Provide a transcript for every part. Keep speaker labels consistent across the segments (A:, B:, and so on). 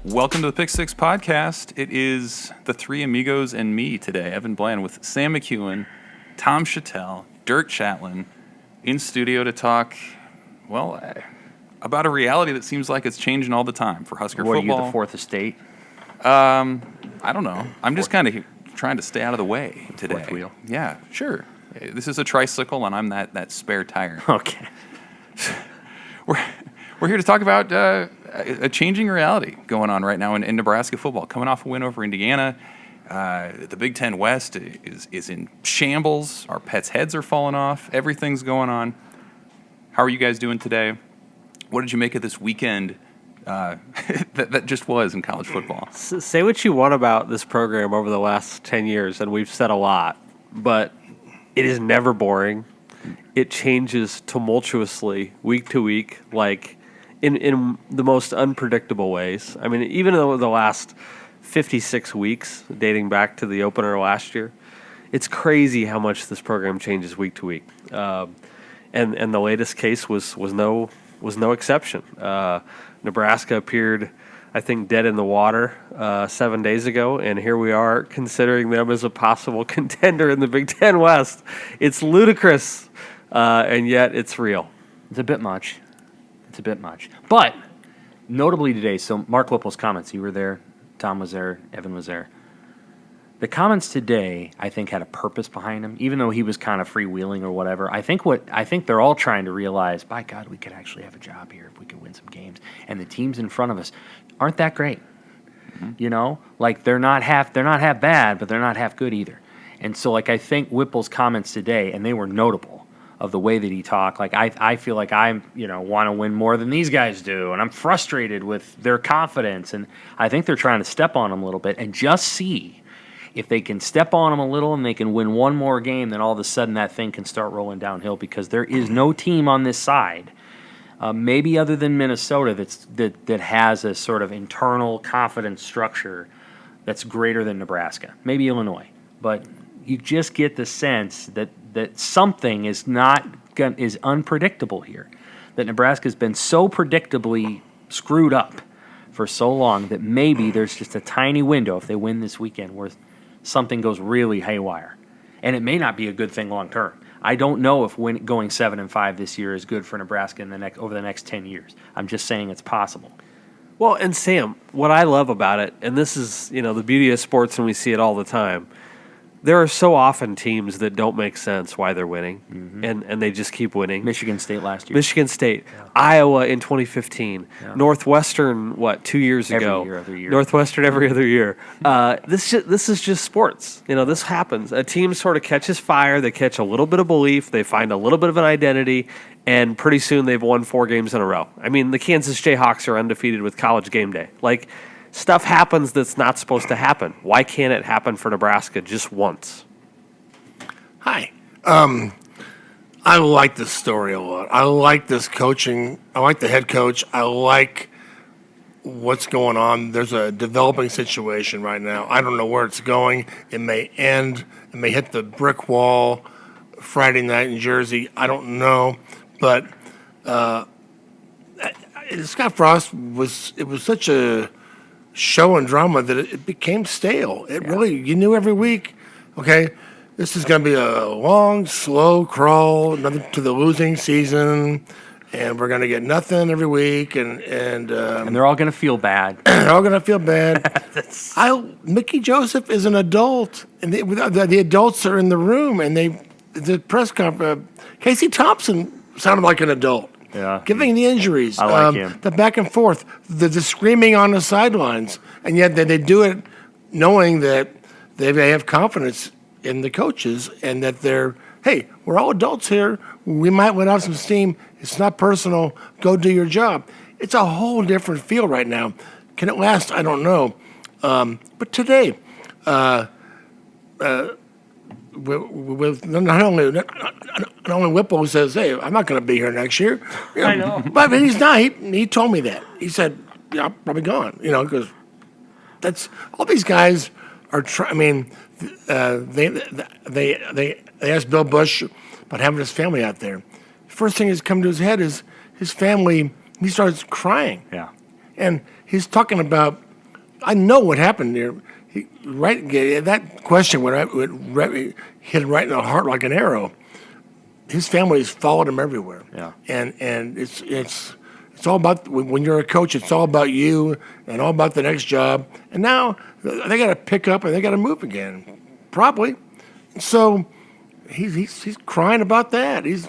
A: Welcome to the Pick Six Podcast. It is the three amigos and me today, Evan Bland, with Sam McKewon, Tom Shatel, Dirk Chatelain, in studio to talk, well, about a reality that seems like it's changing all the time for Husker
B: What,
A: football.
B: are you the fourth estate?
A: I don't know. I'm just kind of trying to stay out of the way today.
B: Fourth wheel?
A: Yeah, sure. This is a tricycle, and I'm that spare tire.
B: Okay.
A: We're here to talk about a changing reality going on right now in Nebraska football. Coming off a win over Indiana, the Big Ten West is in shambles. Our pets' heads are falling off. Everything's going on. How are you guys doing today? What did you make of this weekend that just was in college football?
C: Say what you want about this program over the last 10 years, and we've said a lot, but it is never boring. It changes tumultuously week to week, like in the most unpredictable ways. I mean, even though the last 56 weeks, dating back to the opener last year, it's crazy how much this program changes week to week. And the latest case was no exception. Nebraska appeared, I think, dead in the water 7 days ago, and here we are considering them as a possible contender in the Big Ten West. It's ludicrous, and yet it's real.
B: It's a bit much. But notably today, so Mark Leipold's comments, you were there, Tom was there, Evan was there. The comments today, I think, had a purpose behind them, even though he was kind of freewheeling or whatever. I think they're all trying to realize, by God, we could actually have a job here if we could win some games. And the teams in front of us aren't that great. Mm-hmm. You know, like they're not half bad, but they're not half good either. And so, like, I think Whipple's comments today, and they were notable of the way that he talked. Like, I feel like I want to win more than these guys do, and I'm frustrated with their confidence. And I think they're trying to step on them a little bit and just see if they can step on them a little and they can win one more game, then all of a sudden that thing can start rolling downhill, because there is no team on this side, maybe other than Minnesota, that has a sort of internal confidence structure that's greater than Nebraska. Maybe Illinois. But you just get the sense that something is unpredictable here, that Nebraska's been so predictably screwed up for so long that maybe there's just a tiny window if they win this weekend where something goes really haywire. And it may not be a good thing long term. I don't know if going 7-5 this year is good for Nebraska over the next 10 years. I'm just saying it's possible.
C: Well, and Sam, what I love about it, and this is, the beauty of sports, and we see it all the time, there are so often teams that don't make sense why they're winning, and they just keep winning.
B: Michigan State last year.
C: Michigan State. Yeah. Iowa in 2015. Yeah. Northwestern, 2 years ago?
B: Every year.
C: Northwestern every other year. This is just sports. This happens. A team sort of catches fire. They catch a little bit of belief. They find a little bit of an identity, and pretty soon they've won 4 games in a row. I mean, the Kansas Jayhawks are undefeated with College game day. Like, stuff happens that's not supposed to happen. Why can't it happen for Nebraska just once?
D: Hi. I like this story a lot. I like this coaching. I like the head coach. I like what's going on. There's a developing situation right now. I don't know where it's going. It may end. It may hit the brick wall Friday night in Jersey. I don't know. But Scott Frost was such a show and drama that it became stale. Really, you knew every week, okay, this is going to be a long, slow crawl, nothing to the losing season, and we're going to get nothing every week, and
B: they're all going to feel bad.
D: They're all going to feel bad. Mickey Joseph is an adult, and the adults are in the room, and the press conference. Casey Thompson sounded like an adult.
B: Yeah.
D: Giving the injuries,
B: I like him.
D: the back and forth, the screaming on the sidelines, and yet they do it knowing that they have confidence in the coaches and that we're all adults here. We might let out some steam. It's not personal. Go do your job. It's a whole different feel right now. Can it last? I don't know. But today, with not only Whipple who says, "Hey, I'm not going to be here next year."
B: I know,
D: but he's not. He told me that. He said, "Yeah, I'm probably gone." Because that's all these guys are trying. I mean, they asked Bill Bush about having his family out there. First thing that's come to his head is his family. He starts crying.
B: Yeah,
D: and he's talking about I know what happened there. That question hit him right in the heart like an arrow. His family's followed him everywhere.
B: Yeah.
D: And it's all about, when you're a coach, it's all about you and all about the next job. And now they got to pick up and they got to move again, probably. So he's crying about that. He's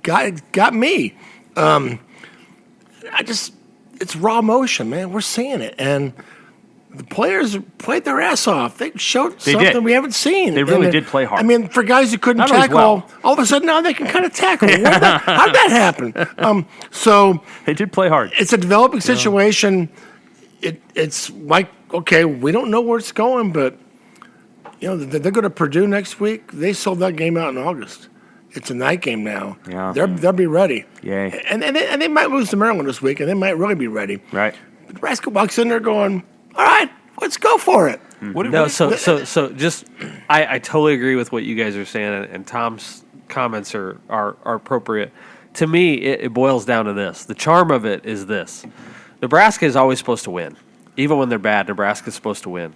D: got me. It's raw emotion, man. We're seeing it. And the players played their ass off. They showed something we haven't seen.
B: They really did play hard.
D: I mean, for guys who couldn't
B: Not always
D: tackle,
B: well.
D: all of a sudden now they can kind of tackle. How'd that happen? So
B: They did play hard.
D: it's a developing situation. It's like, okay, we don't know where it's going, but they're going to Purdue next week. They sold that game out in August. It's a night game now.
B: Yeah.
D: They'll be ready.
B: Yay.
D: And they might lose to Maryland this week, and they might really be ready.
B: Right.
D: Nebraska walks in there going, all right, let's go for it.
C: So just I totally agree with what you guys are saying, and Tom's comments are appropriate. To me, it boils down to this. The charm of it is this. Nebraska is always supposed to win. Even when they're bad, Nebraska's supposed to win.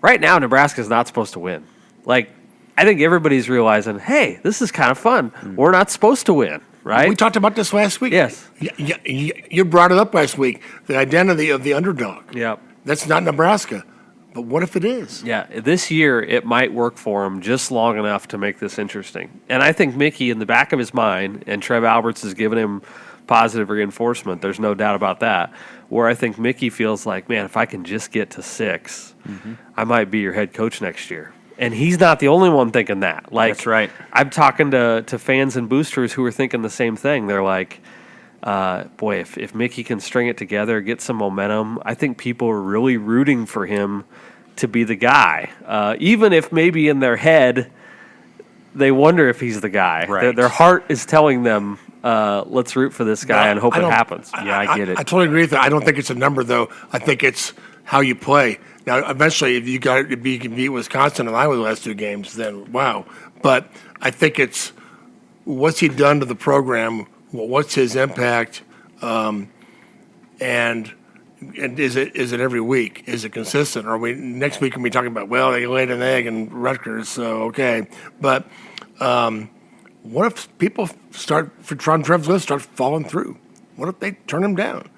C: Right now, Nebraska's not supposed to win. Like, I think everybody's realizing, hey, this is kind of fun. We're not supposed to win, right?
D: We talked about this last week.
C: Yes.
D: You brought it up last week, the identity of the underdog.
C: Yep.
D: That's not Nebraska. But what if it is?
C: Yeah, this year it might work for him just long enough to make this interesting. And I think Mickey, in the back of his mind, and Trev Alberts has given him positive reinforcement, there's no doubt about that, where I think Mickey feels like, man, if I can just get to 6, I might be your head coach next year. And he's not the only one thinking that. Like,
B: That's right.
C: I'm talking to fans and boosters who are thinking the same thing. They're like, boy, if Mickey can string it together, get some momentum, I think people are really rooting for him to be the guy. Even if maybe in their head they wonder if he's the guy.
B: Right.
C: Their heart is telling them, let's root for this guy and hope it happens.
B: I get it.
D: I totally agree with that. I don't think it's a number, though. I think it's how you play. Now, eventually, if you can beat Wisconsin and Iowa the last 2 games, then wow. But I think it's what's he done to the program, what's his impact, and is it every week? Is it consistent? Or next week, can we talking about, well, they laid an egg in Rutgers, so okay. But what if people start falling through? What if they turn him down?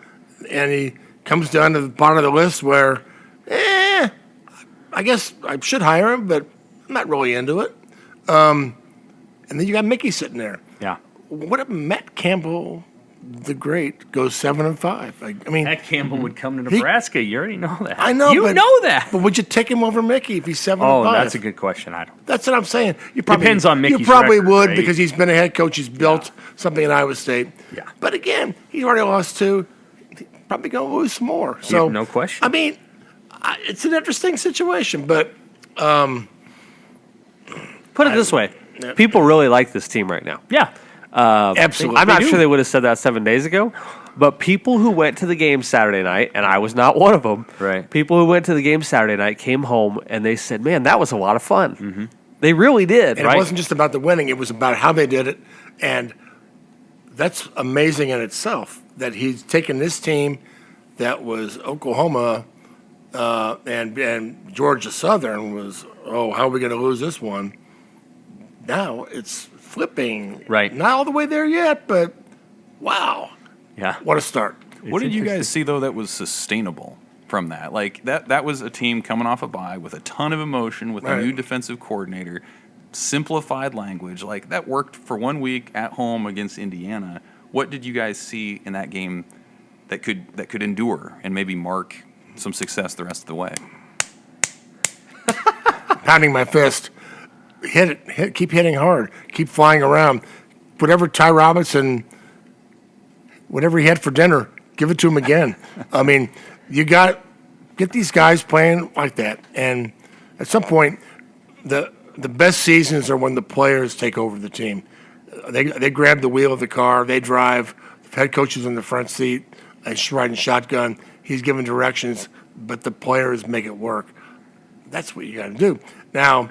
D: And he comes down to the bottom of the list where, I guess I should hire him, but I'm not really into it. And then you got Mickey sitting there.
B: Yeah.
D: What if Matt Campbell, the great, goes 7-5? I mean,
B: Matt Campbell would come to Nebraska. You already know that.
D: I know.
B: You know that.
D: But would you take him over Mickey if he's 7-5?
B: Oh, that's a good question. I don't.
D: That's what I'm saying. You probably,
B: Depends on Mickey's
D: You probably
B: record,
D: would
B: right?
D: because he's been a head coach. He's built something in Iowa State.
B: Yeah.
D: But again, he's already lost 2. He's probably going to lose some more. So
B: no question.
D: I mean, it's an interesting situation, but
C: Put it this way. People really like this team right now.
B: Yeah.
D: absolutely.
C: I'm not
B: do.
C: sure they would have said that 7 days ago, but people who went to the game Saturday night, and I was not one of them,
B: Right.
C: people who went to the game Saturday night came home and they said, man, that was a lot of fun. Mm-hmm. They really did,
D: And
C: right?
D: it wasn't just about the winning; it was about how they did it, and that's amazing in itself. That he's taken this team that was Oklahoma and Georgia Southern was, how are we going to lose this one? Now it's flipping.
B: Right.
D: Not all the way there yet, but wow,
B: Yeah.
D: what a start!
A: What did you guys see, though, that was sustainable from that? Like, that was a team coming off a bye with a ton of emotion, with a
D: Right.
A: new defensive coordinator, simplified language. Like, that worked for 1 week at home against Indiana. What did you guys see in that game that could endure and maybe mark some success the rest of the way?
D: Pounding my fist, hit it, keep hitting hard, keep flying around. Whatever Ty Robinson, whatever he had for dinner, give it to him again. I mean, you get these guys playing like that, and at some point, the best seasons are when the players take over the team. They grab the wheel of the car, they drive. The head coach is in the front seat, riding shotgun. He's giving directions, but the players make it work. That's what you got to do. Now,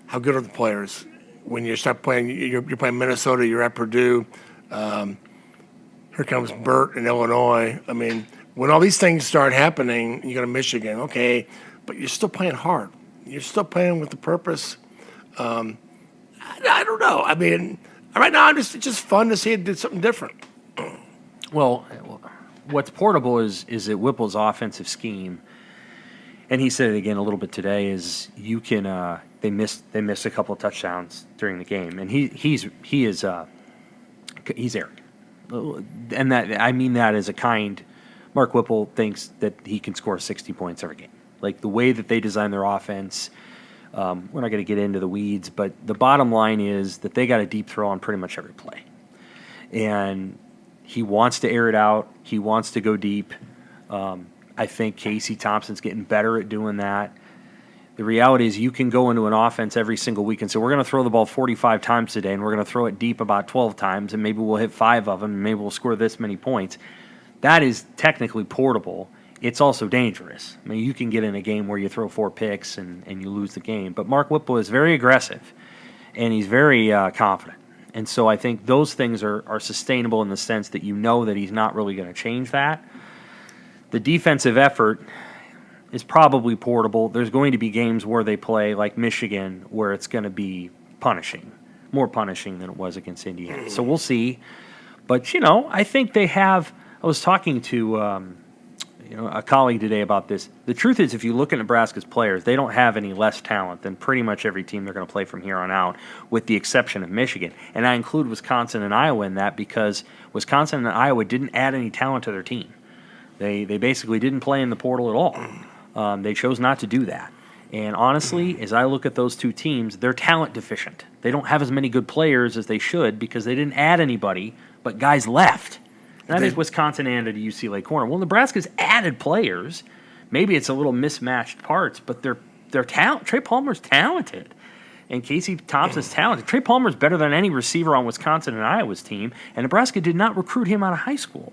D: how good are the players? When you start playing, you're playing Minnesota, you're at Purdue. Here comes Burt in Illinois. I mean, when all these things start happening, you go to Michigan, okay, but you're still playing hard. You're still playing with the purpose. I don't know. I mean, right now it's just fun to see it did something different.
B: Well, what's portable is that Whipple's offensive scheme, and he said it again a little bit today, is you can they missed a couple of touchdowns during the game, and he's arrogant, and that I mean that as a kind. Mark Whipple thinks that he can score 60 points every game. Like the way that they design their offense, we're not going to get into the weeds, but the bottom line is that they got a deep throw on pretty much every play, and he wants to air it out. He wants to go deep. I think Casey Thompson's getting better at doing that. The reality is you can go into an offense every single week and say, we're going to throw the ball 45 times today, and we're going to throw it deep about 12 times, and maybe we'll hit 5 of them, and maybe we'll score this many points. That is technically portable. It's also dangerous. I mean, you can get in a game where you throw 4 picks and you lose the game. But Mark Whipple is very aggressive, and he's very confident. And so I think those things are sustainable in the sense that you know that he's not really going to change that. The defensive effort is probably portable. There's going to be games where they play, like Michigan, where it's going to be punishing, more punishing than it was against Indiana. So we'll see. But, I think they have – I was talking to a colleague today about this. The truth is, if you look at Nebraska's players, they don't have any less talent than pretty much every team they're going to play from here on out, with the exception of Michigan. And I include Wisconsin and Iowa in that because Wisconsin and Iowa didn't add any talent to their team. They basically didn't play in the portal at all. They chose not to do that. And honestly, as I look at those two teams, they're talent deficient. They don't have as many good players as they should because they didn't add anybody, but guys left. And I think Wisconsin added a UCLA corner. Well, Nebraska's added players. Maybe it's a little mismatched parts, but they're talent. Trey Palmer's talented, and Casey Thompson's talented. Trey Palmer's better than any receiver on Wisconsin and Iowa's team, and Nebraska did not recruit him out of high school.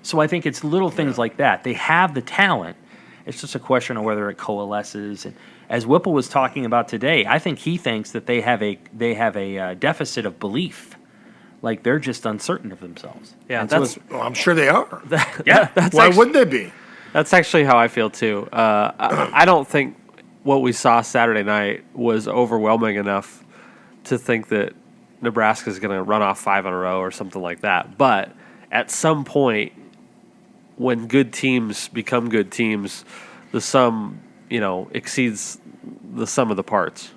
B: So I think it's little things like that. They have the talent. It's just a question of whether it coalesces. And as Whipple was talking about today, I think he thinks that they have a deficit of belief. Like they're just uncertain of themselves.
C: Yeah,
D: I'm sure they are.
C: Why
D: wouldn't they be?
C: That's actually how I feel too. I don't think what we saw Saturday night was overwhelming enough to think that Nebraska is going to run off 5 in a row or something like that. But at some point, when good teams become good teams, the sum exceeds the sum of the parts.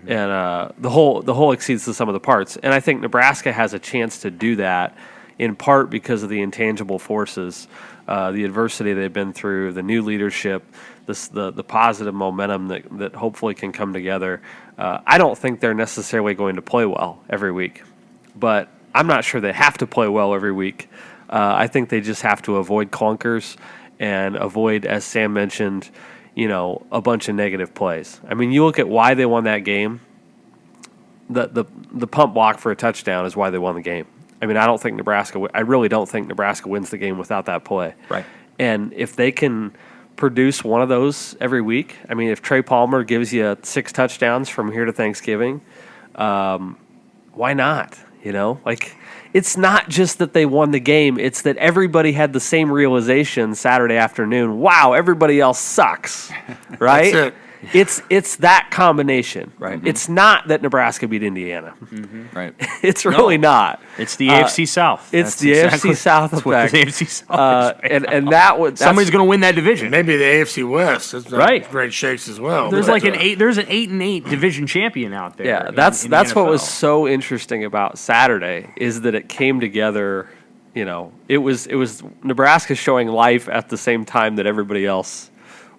C: And the whole exceeds the sum of the parts. And I think Nebraska has a chance to do that in part because of the intangible forces, the adversity they've been through, the new leadership, the positive momentum that hopefully can come together. I don't think they're necessarily going to play well every week, but I'm not sure they have to play well every week. I think they just have to avoid clunkers and avoid, as Sam mentioned, a bunch of negative plays. I mean, you look at why they won that game. The pump block for a touchdown is why they won the game. I mean, I really don't think Nebraska wins the game without that play.
B: Right.
C: And if they can produce one of those every week, I mean, if Trey Palmer gives you 6 touchdowns from here to Thanksgiving, why not? It's not just that they won the game. It's that everybody had the same realization Saturday afternoon. Wow, everybody else sucks, right?
D: That's it.
C: It's that combination.
B: Right.
C: It's not that Nebraska beat Indiana.
A: Right.
C: It's really not.
B: It's the AFC South.
C: It's the AFC South
B: That's what
C: effect.
B: the AFC South is.
C: And that would
B: Somebody's going to win that division.
D: Maybe the AFC West is
B: Right.
D: great shakes as well.
B: There's
D: but,
B: there's an 8-8 division champion out there.
C: Yeah,
B: in
C: that's
B: the
C: what was
B: NFL.
C: so interesting about Saturday is that it came together. It was Nebraska showing life at the same time that everybody else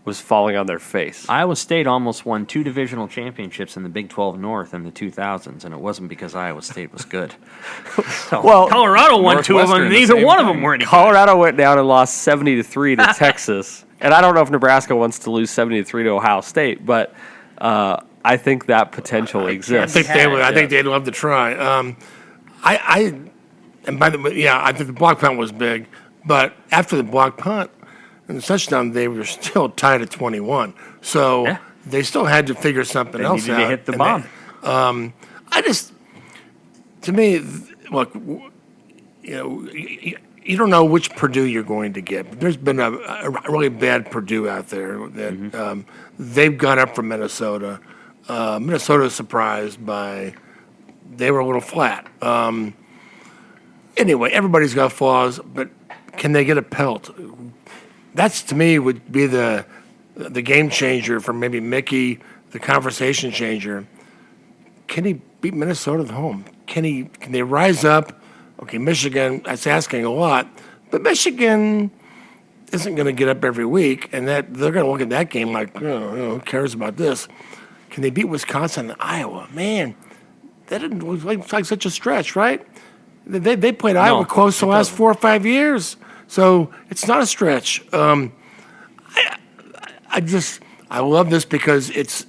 C: was falling on their face.
B: Iowa State almost won 2 divisional championships in the Big 12 North in the 2000s, and it wasn't because Iowa State was good.
C: Well,
B: Colorado won 2 of them, and
A: Northwestern, the
B: neither
A: same
B: one of
A: thing.
B: them were any good.
C: Colorado went down and lost 70-3 to Texas, and I don't know if Nebraska wants to lose 70-3 to Ohio State, but I think that potential
D: I
C: exists.
D: think they would. I think they'd love to try. And by the way, I think the block punt was big, but after the block punt and the touchdown, they were still tied at 21. So they still had to figure something
B: They
D: else
B: needed
D: out.
B: to hit the
D: And
B: bomb.
D: to me, look, you don't know which Purdue you're going to get. There's been a really bad Purdue out there that they've gone up from Minnesota. Minnesota surprised by they were a little flat. Anyway, everybody's got flaws, but can they get a pelt? That's to me would be the game changer for maybe Mickey, the conversation changer. Can he beat Minnesota at home? Can they rise up? Okay, Michigan, that's asking a lot, but Michigan isn't going to get up every week, and that they're going to look at that game like, who cares about this? Can they beat Wisconsin and Iowa? Man, that didn't look like such a stretch, right? They played Iowa close the last 4 or 5 years, so it's not a stretch. I love this because it's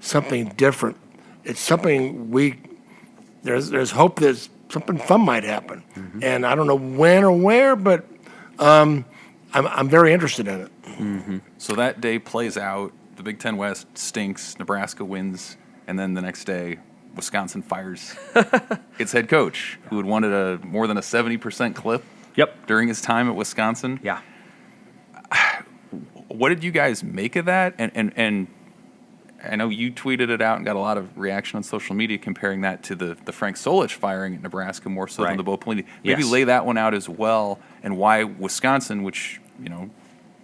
D: something different. It's something there's hope that something fun might happen, and I don't know when or where, but I'm very interested in it.
A: So that day plays out. The Big Ten West stinks. Nebraska wins, and then the next day, Wisconsin fires its head coach, who had won at more than a 70% clip.
B: Yep.
A: During his time at Wisconsin.
B: Yeah.
A: What did you guys make of that? And I know you tweeted it out and got a lot of reaction on social media comparing that to the Frank Solich firing at Nebraska more so than the Bo Pelini. Maybe lay that one out as well, and why Wisconsin, which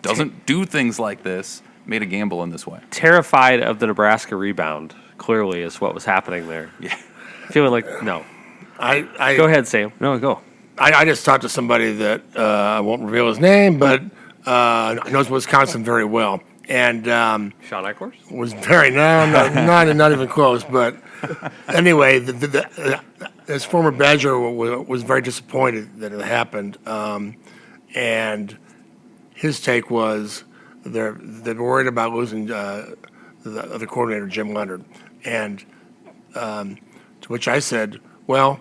A: doesn't do things like this, made a gamble in this way.
C: Terrified of the Nebraska rebound, clearly, is what was happening there.
A: Yeah.
C: Feeling like, no.
D: I
C: Go ahead, Sam.
B: No, go.
D: I just talked to somebody that I won't reveal his name, but knows Wisconsin very well, and
C: Sean Eichhorst?
D: was very not even close. But anyway, his former Badger was very disappointed that it happened, and his take was they're worried about losing the coordinator Jim Leonard, and to which I said, well.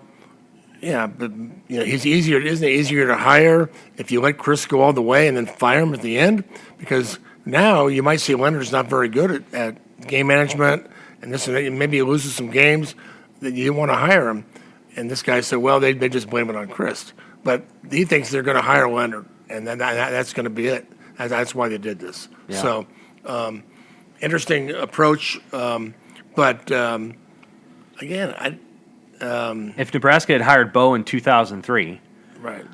D: Yeah, but isn't it easier to hire if you let Chris go all the way and then fire him at the end? Because now you might see Leonard's not very good at game management, and this and that. Maybe he loses some games that you want to hire him. And this guy said, well, they just blame it on Chris, but he thinks they're going to hire Leonard, and then that's going to be it. That's why they did this.
B: Yeah.
D: So interesting approach, but again,
B: If Nebraska had hired Bo in 2003,
D: right.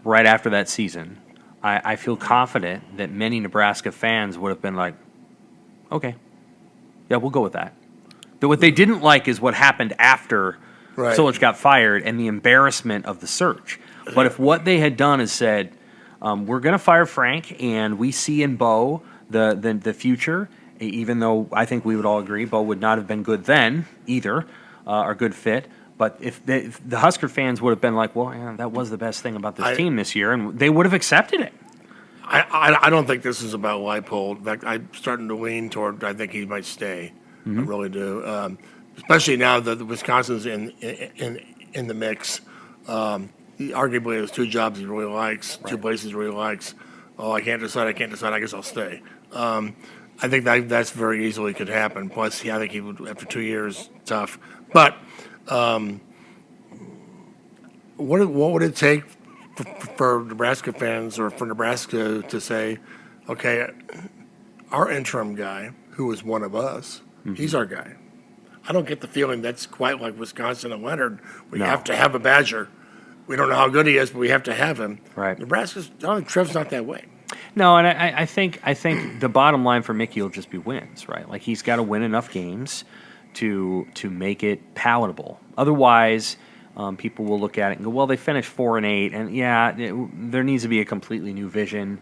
B: right after that season, I feel confident that many Nebraska fans would have been like, okay, yeah, we'll go with that. But what they didn't like is what happened after Solich got fired and the embarrassment of the search. But if what they had done is said, we're going to fire Frank, and we see in Bo the future, even though I think we would all agree Bo would not have been good then either, or good fit. But if the Husker fans would have been like, well, yeah, that was the best thing about this team this year, and they would have accepted it.
D: I don't think this is about Leipold. In fact, I'm starting to lean toward I think he might stay. I really do. Especially now that Wisconsin's in the mix. He arguably has two jobs he really likes, two places he really likes. Oh, I can't decide. I guess I'll stay. I think that's very easily could happen. Plus, I think he would, after 2 years, tough. But what would it take for Nebraska fans or for Nebraska to say, okay, our interim guy, who was one of us, he's our guy. I don't get the feeling that's quite like Wisconsin and Leonard. We have to have a Badger. We don't know how good he is, but we have to have him.
B: Right.
D: Nebraska's, I don't think Trev's not that way.
B: No, and I think the bottom line for Mickey will just be wins, right? Like he's got to win enough games to make it palatable. Otherwise, people will look at it and go, well, they finished 4-8, and there needs to be a completely new vision.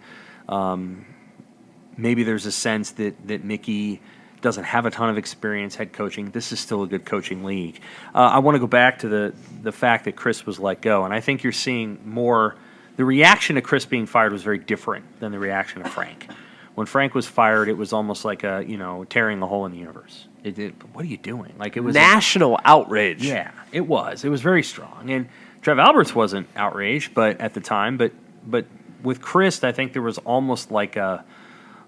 B: Maybe there's a sense that Mickey doesn't have a ton of experience head coaching. This is still a good coaching league. I want to go back to the fact that Chris was let go, and I think you're seeing more. The reaction to Chris being fired was very different than the reaction to Frank. When Frank was fired, it was almost like tearing a hole in the universe. What are you doing? Like it was
C: national outrage.
B: Yeah, it was. It was very strong. And Trev Alberts wasn't outraged, but at the time, but with Chris, I think there was almost like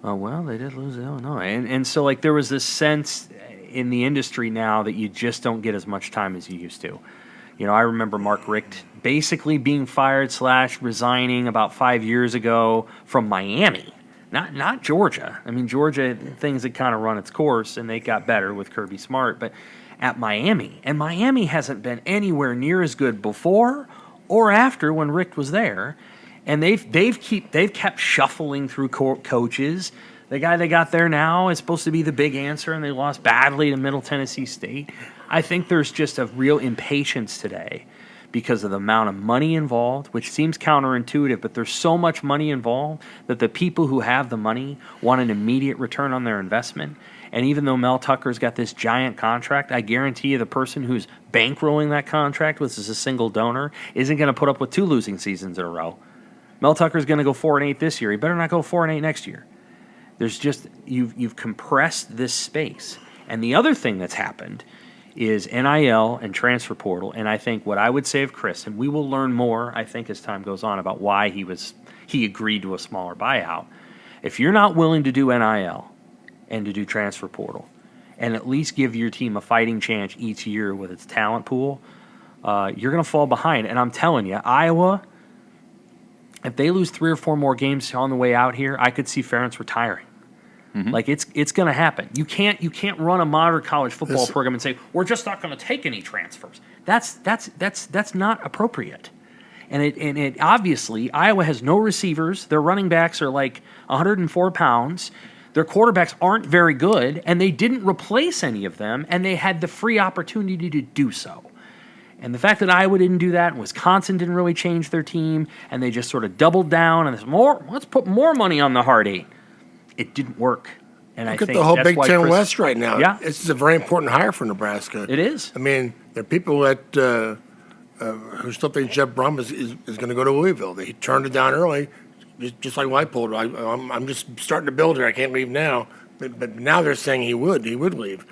B: well, they did lose Illinois, and so like there was this sense in the industry now that you just don't get as much time as you used to. I remember Mark Richt basically being fired / resigning about 5 years ago from Miami, not Georgia. I mean, Georgia, things had kind of run its course, and they got better with Kirby Smart, but at Miami. And Miami hasn't been anywhere near as good before or after when Richt was there. And they've kept shuffling through coaches. The guy they got there now is supposed to be the big answer, and they lost badly to Middle Tennessee State. I think there's just a real impatience today because of the amount of money involved, which seems counterintuitive, but there's so much money involved that the people who have the money want an immediate return on their investment. And even though Mel Tucker's got this giant contract, I guarantee you the person who's bankrolling that contract, which is a single donor, isn't going to put up with 2 losing seasons in a row. Mel Tucker's going to go 4-8 this year. He better not go 4-8 next year. There's just you've compressed this space. And the other thing that's happened is NIL and transfer portal. And I think what I would say of Chris, and we will learn more, I think, as time goes on about why he agreed to a smaller buyout. If you're not willing to do NIL and to do transfer portal, and at least give your team a fighting chance each year with its talent pool, you're going to fall behind. And I'm telling you, Iowa, if they lose 3 or 4 more games on the way out here, I could see Ferentz retiring. Mm-hmm. Like it's going to happen. You can't run a modern college football program and say we're just not going to take any transfers. That's not appropriate. And it obviously Iowa has no receivers. Their running backs are like 104 pounds. Their quarterbacks aren't very good, and they didn't replace any of them, and they had the free opportunity to do so. And the fact that Iowa didn't do that, and Wisconsin didn't really change their team, and they just sort of doubled down and let's put more money on the hard 8. It didn't work. And
D: Look at the whole Big Ten West right now.
B: Yeah.
D: This is a very important hire for Nebraska.
B: It is.
D: I mean, there are people who still think Jeff Brum is going to go to Louisville. They turned it down early, just like Leipold. I'm just starting to build here. I can't leave now. But now they're saying he would leave.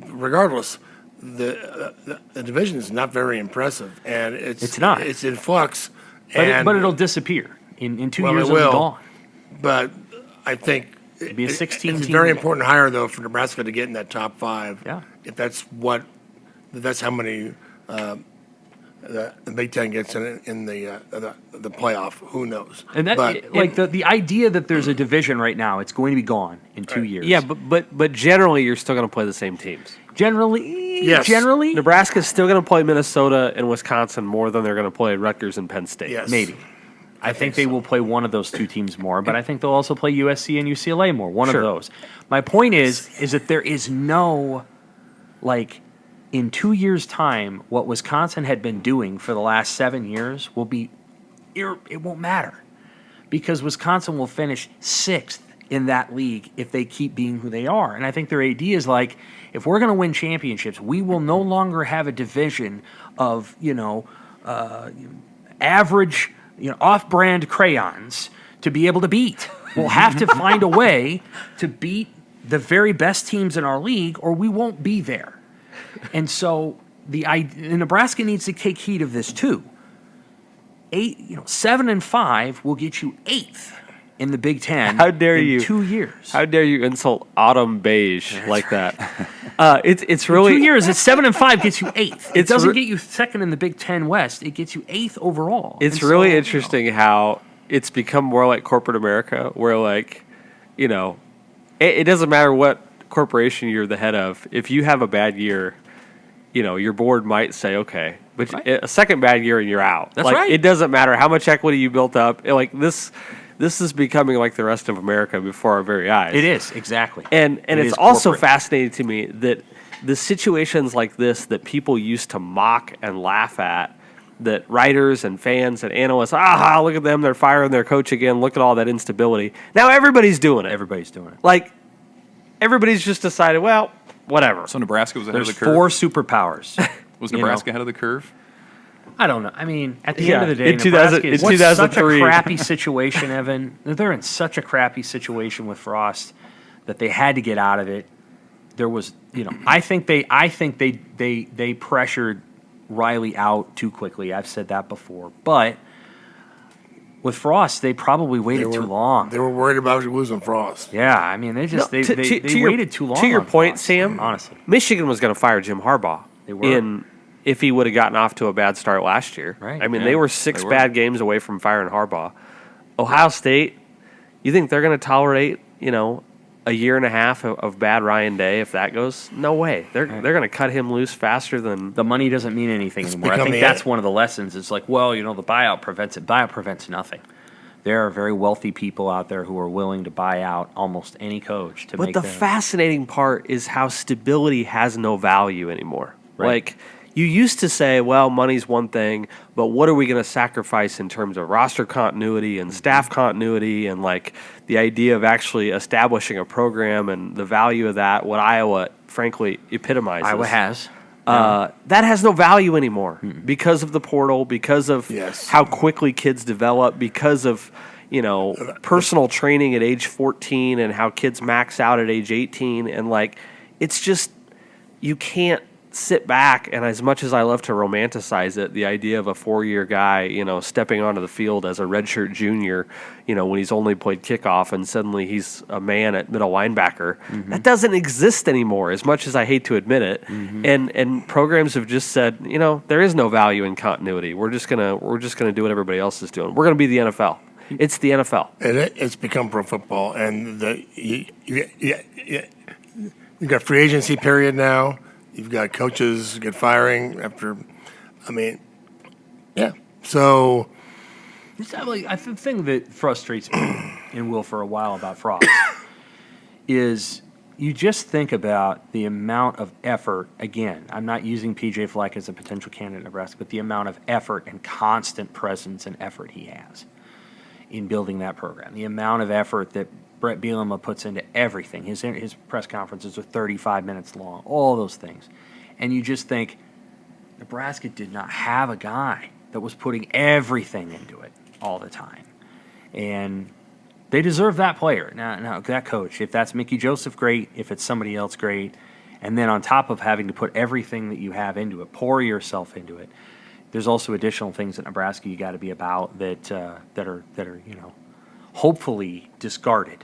D: Regardless, the division is not very impressive, and it's
B: not.
D: It's in flux.
B: But it'll disappear in 2 years.
D: It will.
B: It'll be gone.
D: But I think
B: It'd be a 16
D: it's a
B: team.
D: very important hire, though, for Nebraska to get in that top 5.
B: Yeah.
D: If that's how many the Big Ten gets in the playoff. Who knows?
B: And the idea that there's a division right now, it's going to be gone in 2 years.
C: Yeah, but generally you're still going to play the same teams.
D: Yes.
B: Generally,
C: Nebraska's still going to play Minnesota and Wisconsin more than they're going to play Rutgers and Penn State.
D: Yes.
B: maybe. I think they will play one of those 2 teams more, but I think they'll also play USC and UCLA more. One of those. My point is that there is no, in 2 years' time, what Wisconsin had been doing for the last 7 years will be, it won't matter, because Wisconsin will finish 6th in that league if they keep being who they are. And I think their idea is if we're going to win championships, we will no longer have a division of average, off-brand crayons to be able to beat. We'll have to find a way to beat the very best teams in our league, or we won't be there. And so Nebraska needs to take heed of this too. 7-5 will get you 8th in the Big Ten.
C: How dare
B: in
C: you?
B: 2 years.
C: How dare you insult Autumn Beige like that? It's really
B: 2 years. It's 7-5 gets you 8th. It doesn't get you 2nd in the Big Ten West. It gets you 8th overall.
C: It's really interesting how it's become more like corporate America, where it doesn't matter what corporation you're the head of. If you have a bad year, your board might say, okay, but a second bad year and you're out.
B: That's right.
C: It doesn't matter how much equity you built up. This is becoming like the rest of America before our very eyes.
B: It is, exactly.
C: And it's
B: is
C: also
B: corporate.
C: fascinating to me that the situations like this that people used to mock and laugh at, that writers and fans and analysts, look at them, they're firing their coach again, look at all that instability. Now everybody's doing it.
B: Everybody's doing it.
C: Everybody's just decided, well, whatever.
A: So Nebraska was ahead
B: There's
A: of the curve.
B: 4 superpowers.
A: Was Nebraska ahead of the curve?
B: I don't know. I mean, at the end of the day,
C: in
B: Nebraska is
C: 2003.
B: such a crappy situation, Evan. They're in such a crappy situation with Frost that they had to get out of it. There was, I think they pressured Riley out too quickly. I've said that before. But with Frost, they probably waited too long.
D: They were worried about losing Frost.
B: Yeah, I mean, they waited too long.
C: To your
B: on
C: point,
B: Frost,
C: Sam,
B: honestly.
C: Michigan was going to fire Jim Harbaugh
B: They were.
C: in if he would have gotten off to a bad start last year.
B: Right.
C: I mean,
A: Yeah,
C: they were 6
A: they were.
C: bad games away from firing Harbaugh. Ohio State, you think they're going to tolerate, a year and a half of bad Ryan Day if that goes? No way. They're going to cut him loose faster than
B: The money doesn't mean anything anymore. I
D: become
B: think
D: the-
B: that's one of the lessons. It's like, well, the buyout prevents it. Buyout prevents nothing. There are very wealthy people out there who are willing to buy out almost any coach to
C: But
B: make
C: the
B: them.
C: fascinating part is how stability has no value anymore.
B: Right.
C: Like, you used to say, well, money's one thing, but what are we going to sacrifice in terms of roster continuity and staff continuity and, like, the idea of actually establishing a program and the value of that, what Iowa, frankly, epitomizes.
B: Iowa has.
C: That has no value anymore because of the portal, because of
D: Yes.
C: how quickly kids develop, because of personal training at age 14 and how kids max out at age 18, and like it's just you can't sit back. And as much as I love to romanticize it, the idea of a 4-year guy, stepping onto the field as a redshirt junior, when he's only played kickoff and suddenly he's a man at middle linebacker, that doesn't exist anymore, as much as I hate to admit it. And programs have just said, there is no value in continuity. We're just gonna do what everybody else is doing. We're gonna be the NFL. It's the NFL.
D: And it's become pro football, and you've got free agency period now. You've got coaches get firing after. Yeah. So
B: The thing that frustrates me and will for a while about Frost is you just think about the amount of effort. Again, I'm not using PJ Fleck as a potential candidate in Nebraska, but the amount of effort and constant presence and effort he has in building that program. The amount of effort that Brett Bielema puts into everything. His press conferences are 35 minutes long, all those things. And you just think, Nebraska did not have a guy that was putting everything into it all the time. And they deserve that player. Now, that coach. If that's Mickey Joseph, great. If it's somebody else, great. And then on top of having to put everything that you have into it, pour yourself into it, there's also additional things at Nebraska you got to be about that are hopefully discarded.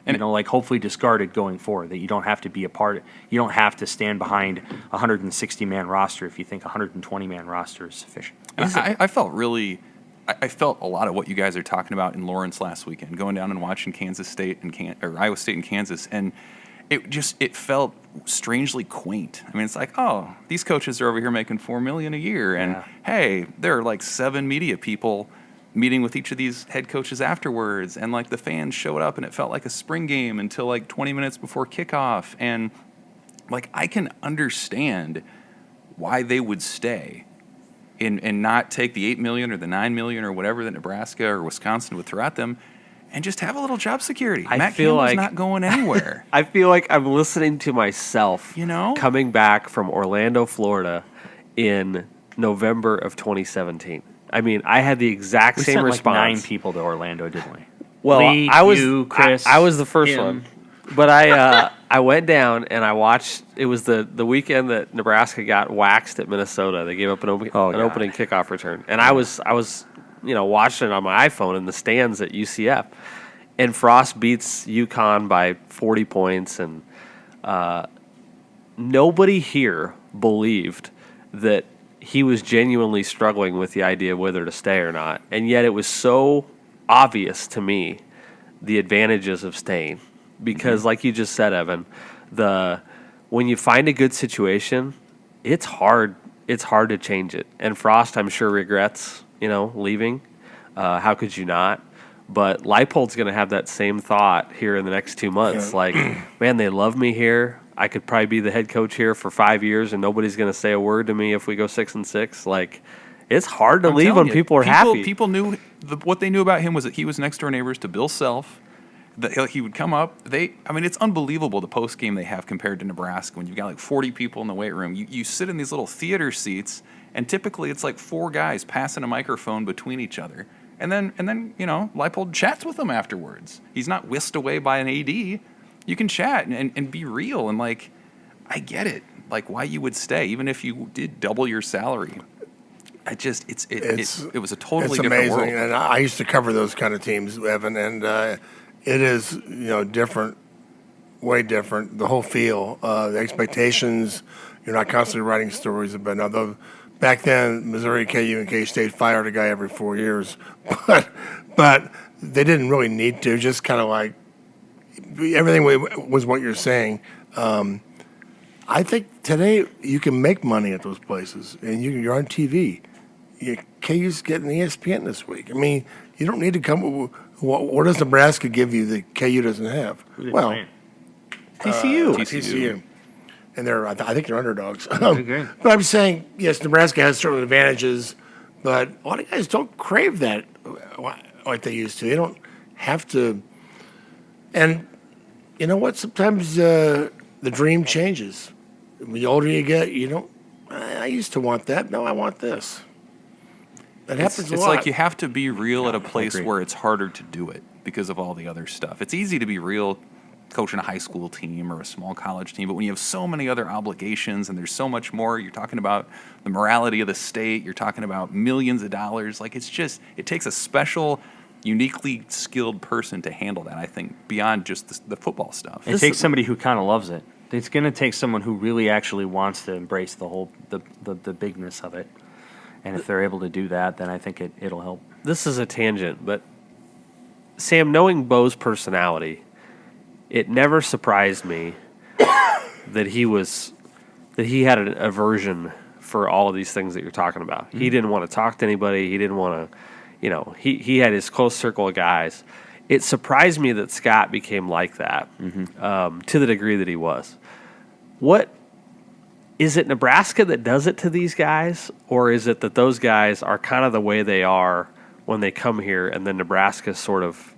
A: And
B: Hopefully discarded going forward, that you don't have to be a part of. You don't have to stand behind a 160-man roster if you think a 120-man roster is sufficient.
A: And I felt I felt a lot of what you guys are talking about in Lawrence last weekend, going down and watching Kansas State and Iowa State and Kansas, and it felt strangely quaint. I mean, it's like, oh, these coaches are over here making $4 million a year, and hey, there are like 7 media people meeting with each of these head coaches afterwards, and like the fans showed up, and it felt like a spring game until like 20 minutes before kickoff, and like I can understand why they would stay and not take the $8 million or the $9 million or whatever that Nebraska or Wisconsin would throw at them, and just have a little job security. Matt
C: feel
A: Campbell's
C: like-
A: not going anywhere.
C: I feel like I'm listening to myself, coming back from Orlando, Florida in November of 2017. I mean, I had the exact
B: We
C: same
B: sent
C: response.
B: like 9 people to Orlando, didn't we?
C: Well,
B: Lee,
C: I was
B: you, Chris,
C: I was the first
B: him.
C: one, but I went down and I watched. It was the weekend that Nebraska got waxed at Minnesota. They gave up an opening kickoff return, and I was watching it on my iPhone in the stands at UCF, and Frost beats UConn by 40 points, and nobody here believed that he was genuinely struggling with the idea of whether to stay or not, and yet it was so obvious to me the advantages of staying, because like you just said, Evan, when you find a good situation, it's hard to change it. And Frost, I'm sure, regrets leaving. How could you not? But Leipold's going to have that same thought here in the next 2 months. Like, man, they love me here. I could probably be the head coach here for 5 years, and nobody's going to say a word to me if we go 6-6. Like, it's hard to leave when people are happy.
A: People knew what they knew about him was that he was next door neighbors to Bill Self. That he would come up. It's unbelievable the post game they have compared to Nebraska when you've got like 40 people in the weight room. You sit in these little theater seats, and typically it's like 4 guys passing a microphone between each other. And then Leipold chats with them afterwards. He's not whisked away by an AD. You can chat and be real. And like, I get it. Like why you would stay even if you did double your salary. It was a totally
D: it's
A: different
D: amazing.
A: world.
D: And I used to cover those kind of teams, Evan, and it is different, way different. The whole feel, the expectations. You're not constantly writing stories about. Now, back then, Missouri, KU, and K-State fired a guy every 4 years, but they didn't really need to. Just kind of like everything was what you're saying. I think today you can make money at those places, and you're on TV. KU's getting ESPN this week. I mean, you don't need to come. What does Nebraska give you that KU doesn't have? Well, TCU. And I think they're underdogs. But I'm saying, yes, Nebraska has certain advantages, but a lot of guys don't crave that like they used to. They don't have to. And you know what? Sometimes the dream changes. The older you get, you don't. I used to want that. No, I want this. That happens a lot.
A: It's like you have to be real at a place where it's harder to do it because of all the other stuff. It's easy to be real coaching a high school team or a small college team, but when you have so many other obligations and there's so much more, you're talking about the morality of the state, you're talking about millions of dollars. Like, it's just, it takes a special, uniquely skilled person to handle that, I think, beyond just the football stuff.
B: It takes somebody who kind of loves it. It's going to take someone who really actually wants to embrace the whole, the bigness of it. And if they're able to do that, then I think it'll help.
C: This is a tangent, but Sam, knowing Bo's personality, it never surprised me that he had an aversion for all of these things that you're talking about. Mm-hmm. He didn't want to talk to anybody. He didn't want to, he had his close circle of guys. It surprised me that Scott became like that to the degree that he was. What is it, Nebraska that does it to these guys, or is it that those guys are kind of the way they are when they come here, and then Nebraska sort of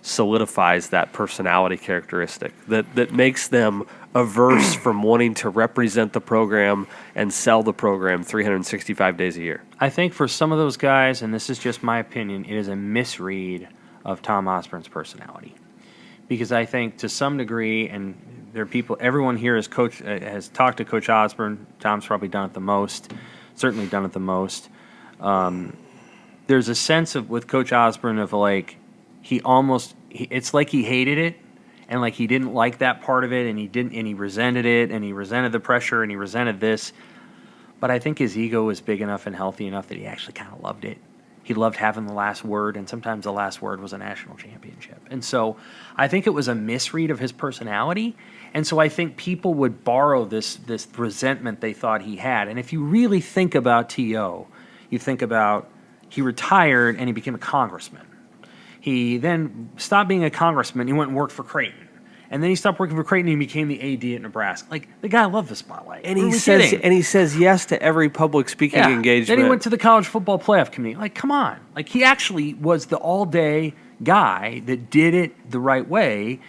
C: solidifies that personality characteristic that makes them averse from wanting to represent the program and sell the program 365 days a year?
B: I think for some of those guys, and this is just my opinion, it is a misread of Tom Osborne's personality. Because I think to some degree, and there are people, everyone here has talked to Coach Osborne. Tom's probably done it the most, certainly done it the most. There's a sense of, with Coach Osborne, of like, it's like he hated it, and like he didn't like that part of it, and he resented it, and he resented the pressure, and he resented this. But I think his ego was big enough and healthy enough that he actually kind of loved it. He loved having the last word, and sometimes the last word was a national championship. And so I think it was a misread of his personality. And so I think people would borrow this resentment they thought he had. And if you really think about T.O., you think about he retired and he became a congressman. He then stopped being a congressman. He went and worked for Creighton. And then he stopped working for Creighton and he became the AD at Nebraska. Like, the guy loved the spotlight.
C: And he says yes to every public speaking engagement.
B: Then he went to the college football playoff committee. Like, come on. Like, he actually was the all-day guy that did it the right way.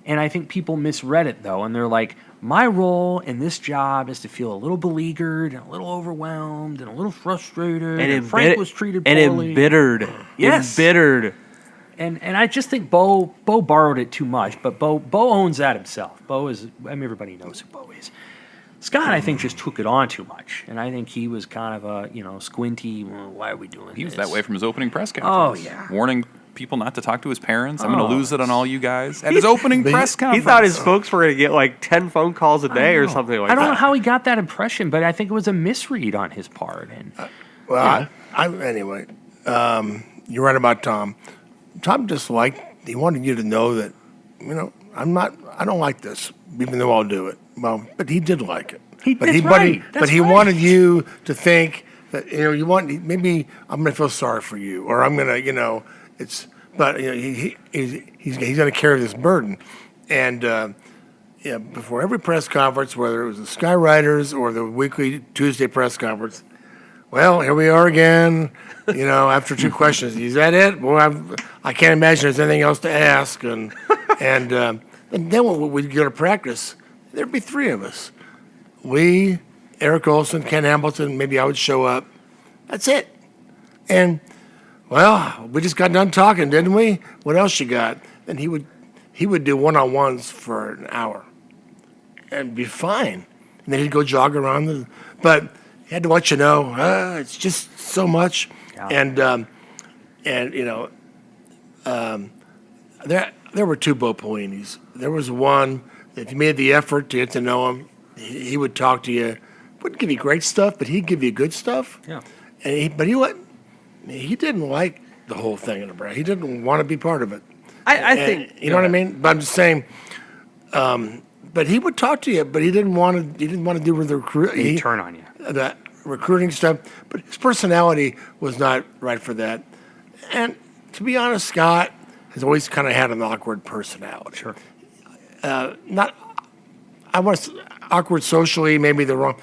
B: And I think people misread it, though. And they're like, my role in this job is to feel a little beleaguered and a little overwhelmed and a little frustrated. And Frank was treated poorly.
C: And embittered.
B: Yes.
C: Embittered.
B: And I just think Bo borrowed it too much, but Bo owns that himself. Everybody knows who Bo is. Scott, I think, just took it on too much, and I think he was kind of a squinty. Well, why are we doing this?
A: He was that way from his opening press conference.
B: Oh yeah,
A: warning people not to talk to his parents. I'm going to lose it on all you guys. At his opening press conference,
C: he thought his folks were going to get like 10 phone calls a day or something like that.
B: I don't know how he got that impression, but I think it was a misread on his part. And
D: anyway, you're right about Tom. Tom just he wanted you to know that, I don't like this, even though I'll do it. Well, but he did like it. But he wanted you to think that, maybe I'm going to feel sorry for you, or I'm going to, he's going to carry this burden. And, before every press conference, whether it was the Sky Riders or the weekly Tuesday press conference, well, here we are again, after 2 questions. Is that it? Well, I can't imagine there's anything else to ask. And then when we'd go to practice, there'd be 3 of us. We, Eric Olson, Ken Hamilton, maybe I would show up. That's it. And, well, we just got done talking, didn't we? What else you got? And he would do one-on-ones for an hour and be fine. And then he'd go jog around. But he had to let you know, it's just so much. Yeah. There were 2 Bo Pellinis. There was one that if you made the effort to get to know him, he would talk to you wouldn't give you great stuff, but he'd give you good stuff.
B: Yeah.
D: But he didn't like the whole thing in Nebraska. He didn't want to be part of it.
C: I think
D: You know what I mean? But I'm just saying. But he would talk to you, but he didn't want to. He didn't want to do with the
B: He'd turn on you.
D: that recruiting stuff. But his personality was not right for that. And to be honest, Scott has always kind of had an awkward personality.
B: Sure.
D: Not, I want to awkward socially, maybe the wrong.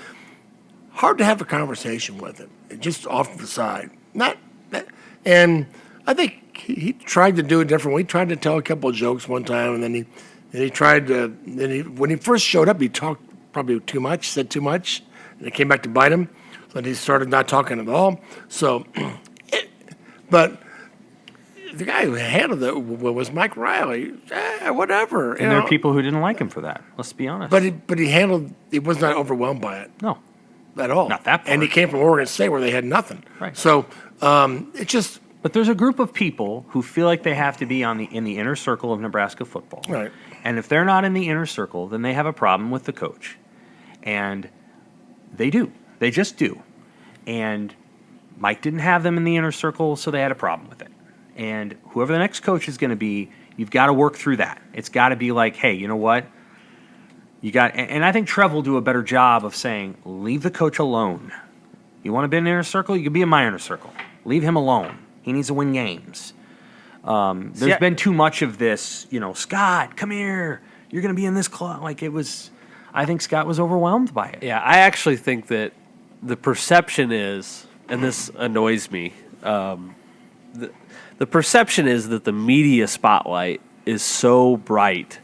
D: Hard to have a conversation with him, just off to the side. And I think he tried to do it differently. He tried to tell a couple of jokes one time, and then he tried to. When he first showed up, he talked probably too much, said too much, and it came back to bite him. So he started not talking at all. So, but the guy who handled it was Mike Riley. Whatever.
B: And there are people who didn't like him for that. Let's be honest.
D: But he was not overwhelmed by it
B: no.
D: at all.
B: Not that part.
D: And he came from Oregon State where they had nothing.
B: Right.
D: So it just
B: But there's a group of people who feel like they have to be in the inner circle of Nebraska football.
D: Right.
B: And if they're not in the inner circle, then they have a problem with the coach. And they do. They just do. And Mike didn't have them in the inner circle, so they had a problem with it. And whoever the next coach is going to be, you've got to work through that. It's got to be like, hey, you know what? And I think Trev will do a better job of saying, leave the coach alone. You want to be in the inner circle? You can be in my inner circle. Leave him alone. He needs to win games. There's been too much of this, Scott, come here. You're going to be in this club. I think Scott was overwhelmed by it.
C: Yeah, I actually think that the perception is, and this annoys me, the perception is that the media spotlight is so bright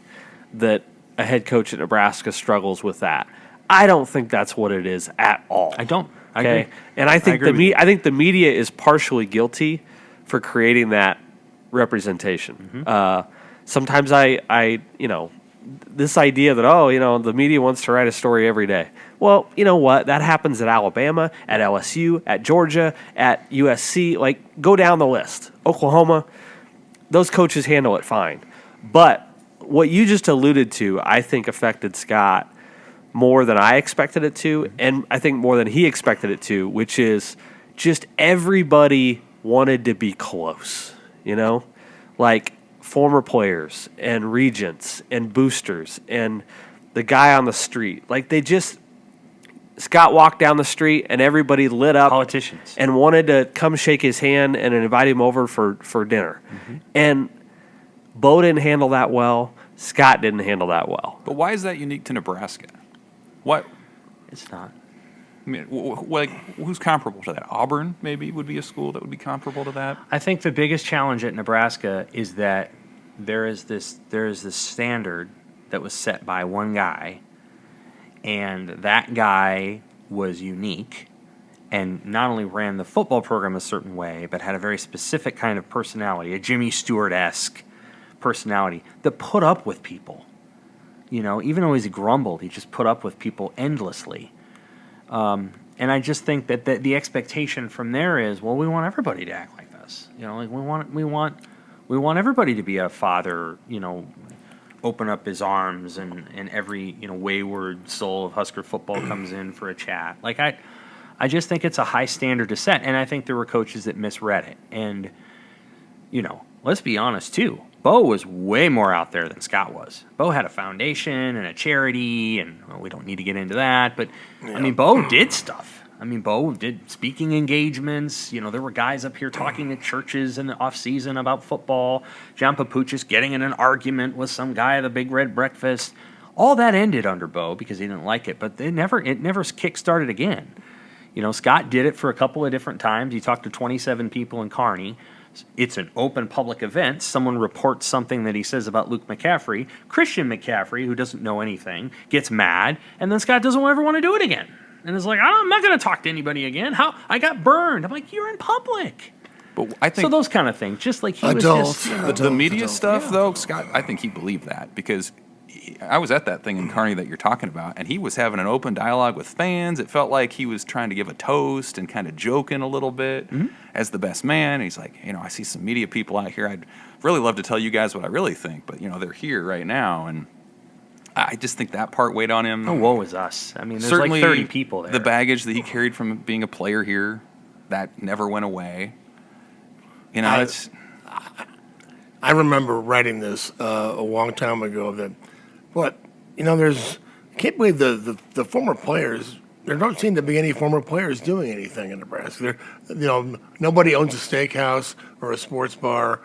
C: that a head coach at Nebraska struggles with that. I don't think that's what it is at all.
B: I don't. I
C: Okay,
B: agree.
C: and I think
B: agree with you.
C: I think the media is partially guilty for creating that representation. Sometimes I this idea that the media wants to write a story every day. Well, you know what? That happens at Alabama, at LSU, at Georgia, at USC. Like, go down the list. Oklahoma, those coaches handle it fine. But what you just alluded to, I think, affected Scott more than I expected it to, and I think more than he expected it to, which is just everybody wanted to be close, like former players and regents and boosters and the guy on the street. Like Scott walked down the street and everybody lit up.
B: Politicians.
C: And wanted to come shake his hand and invite him over for dinner. And Bo didn't handle that well. Scott didn't handle that well.
A: But why is that unique to Nebraska? What?
B: It's not.
A: I mean, who's comparable to that? Auburn maybe would be a school that would be comparable to that.
B: I think the biggest challenge at Nebraska is that there is this standard that was set by one guy, and that guy was unique and not only ran the football program a certain way, but had a very specific kind of personality, a Jimmy Stewart-esque personality that put up with people. Even though he grumbled, he just put up with people endlessly. And I just think that the expectation from there is, well, we want everybody to act like this. We want everybody to be a father, open up his arms and every, wayward soul of Husker football comes in for a chat. Like I just think it's a high standard to set, and I think there were coaches that misread it. And, let's be honest too. Bo was way more out there than Scott was. Bo had a foundation and a charity, and we don't need to get into that. But, Bo did stuff. Bo did speaking engagements. There were guys up here talking to churches in the off-season about football. John Papuchis getting in an argument with some guy at the Big Red Breakfast. All that ended under Bo because he didn't like it, but it never kick-started again. Scott did it for a couple of different times. He talked to 27 people in Kearney. It's an open public event. Someone reports something that he says about Luke McCaffrey. Christian McCaffrey, who doesn't know anything, gets mad, and then Scott doesn't ever want to do it again. And is like, I'm not going to talk to anybody again. How I got burned. I'm like, you're in public.
A: But I think
B: so. Those kind of things, just like he
D: Adults.
B: was just
A: the media stuff, though, Scott, I think he believed that because I was at that thing in Kearney that you're talking about, and he was having an open dialogue with fans. It felt like he was trying to give a toast and kind of joking a little bit as the best man. And he's like, I see some media people out here. I'd really love to tell you guys what I really think, but, they're here right now. And I just think that part weighed on him.
B: Oh, woe is us. I mean, there's
A: Certainly,
B: like 30 people there.
A: the baggage that he carried from being a player here, that never went away. You know, it's
D: I remember writing this a long time ago that, there's, I can't believe the former players, there don't seem to be any former players doing anything in Nebraska. Nobody owns a steakhouse or a sports bar.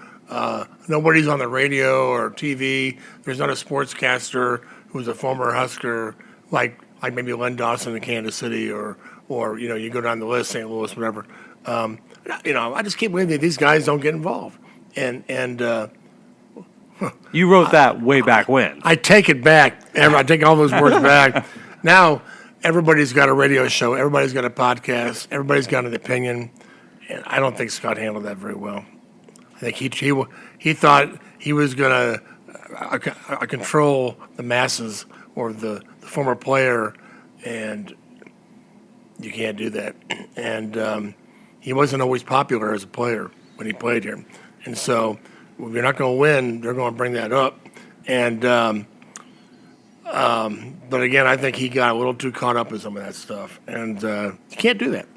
D: Nobody's on the radio or TV. There's not a sportscaster who's a former Husker, like maybe Len Dawson in Kansas City or you go down the list, St. Louis, whatever. I just can't believe that these guys don't get involved. And
C: You wrote that way back when.
D: I take it back. I take all those words back. Now everybody's got a radio show. Everybody's got a podcast. Everybody's got an opinion. And I don't think Scott handled that very well. I think he thought he was going to control the masses or the former player, and you can't do that. And he wasn't always popular as a player when he played here. And so if you're not going to win, they're going to bring that up. And but again, I think he got a little too caught up in some of that stuff, and you can't do that.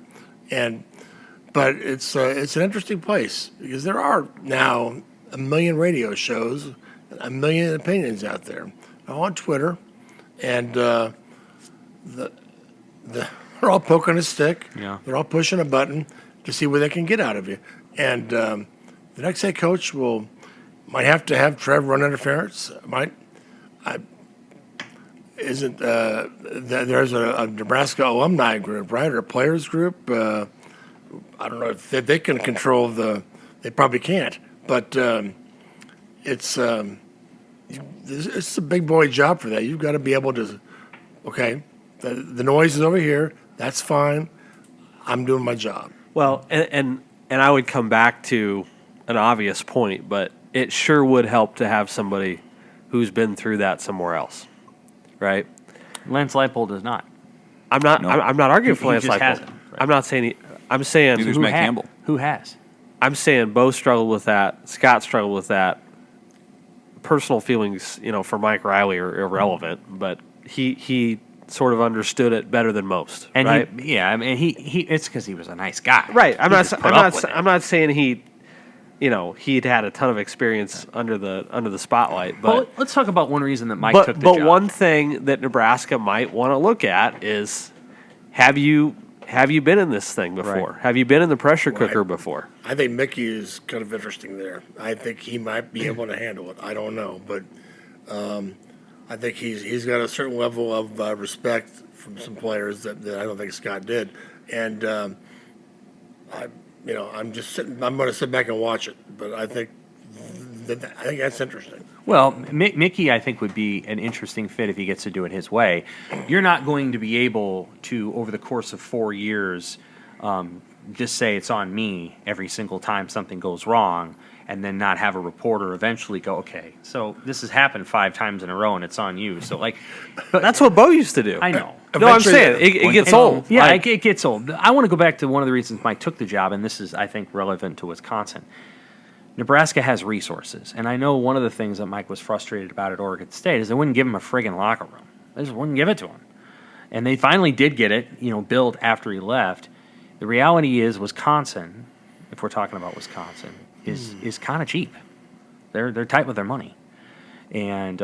D: But it's an interesting place because there are now a million radio shows, a million opinions out there, all on Twitter, and they're all poking a stick.
B: Yeah.
D: They're all pushing a button to see what they can get out of you. And the next head coach might have to have Trev run interference. There's a Nebraska alumni group, right, or a players group. I don't know if they can control they probably can't, but it's a big boy job for that. You've got to be able to, okay, the noise is over here. That's fine. I'm doing my job.
C: Well, and I would come back to an obvious point, but it sure would help to have somebody who's been through that somewhere else, right?
B: Lance Leipold does not.
C: I'm not arguing for
B: He
C: Lance
B: just
C: Leipold.
B: hasn't, right.
C: I'm not saying I'm saying
A: Neither's Matt Campbell.
B: Who has?
C: I'm saying Bo struggled with that. Scott struggled with that. Personal feelings, for Mike Riley are irrelevant, but he sort of understood it better than most,
B: And
C: right?
B: he it's because he was a nice guy.
C: Right. I'm
B: He just put up with it.
C: not saying he'd had a ton of experience under the spotlight, but
B: Well, let's talk about one reason that Mike took the
C: but
B: job.
C: one thing that Nebraska might want to look at is have you been in this thing before?
B: Right.
C: Have you been in the pressure
D: Right.
C: cooker before?
D: I think Mickey is kind of interesting there. I think he might be able to handle it. I don't know, but I think he's got a certain level of respect from some players that I don't think Scott did, and I'm just sitting. I'm going to sit back and watch it, but I think that's interesting.
B: Well, Mickey, I think, would be an interesting fit if he gets to do it his way. You're not going to be able to, over the course of 4 years, just say it's on me every single time something goes wrong, and then not have a reporter eventually go, okay, so this has happened 5 times in a row, and it's on you. So, but
C: That's what Bo used to do.
B: I know.
C: No, I'm
D: Eventually-
C: saying it gets old.
B: Yeah,
C: Like,
B: it gets old. I want to go back to one of the reasons Mike took the job, and this is, I think, relevant to Wisconsin. Nebraska has resources, and I know one of the things that Mike was frustrated about at Oregon State is they wouldn't give him a friggin' locker room. They just wouldn't give it to him. And they finally did get it, built after he left. The reality is Wisconsin, if we're talking about Wisconsin, is kind of cheap. They're tight with their money. And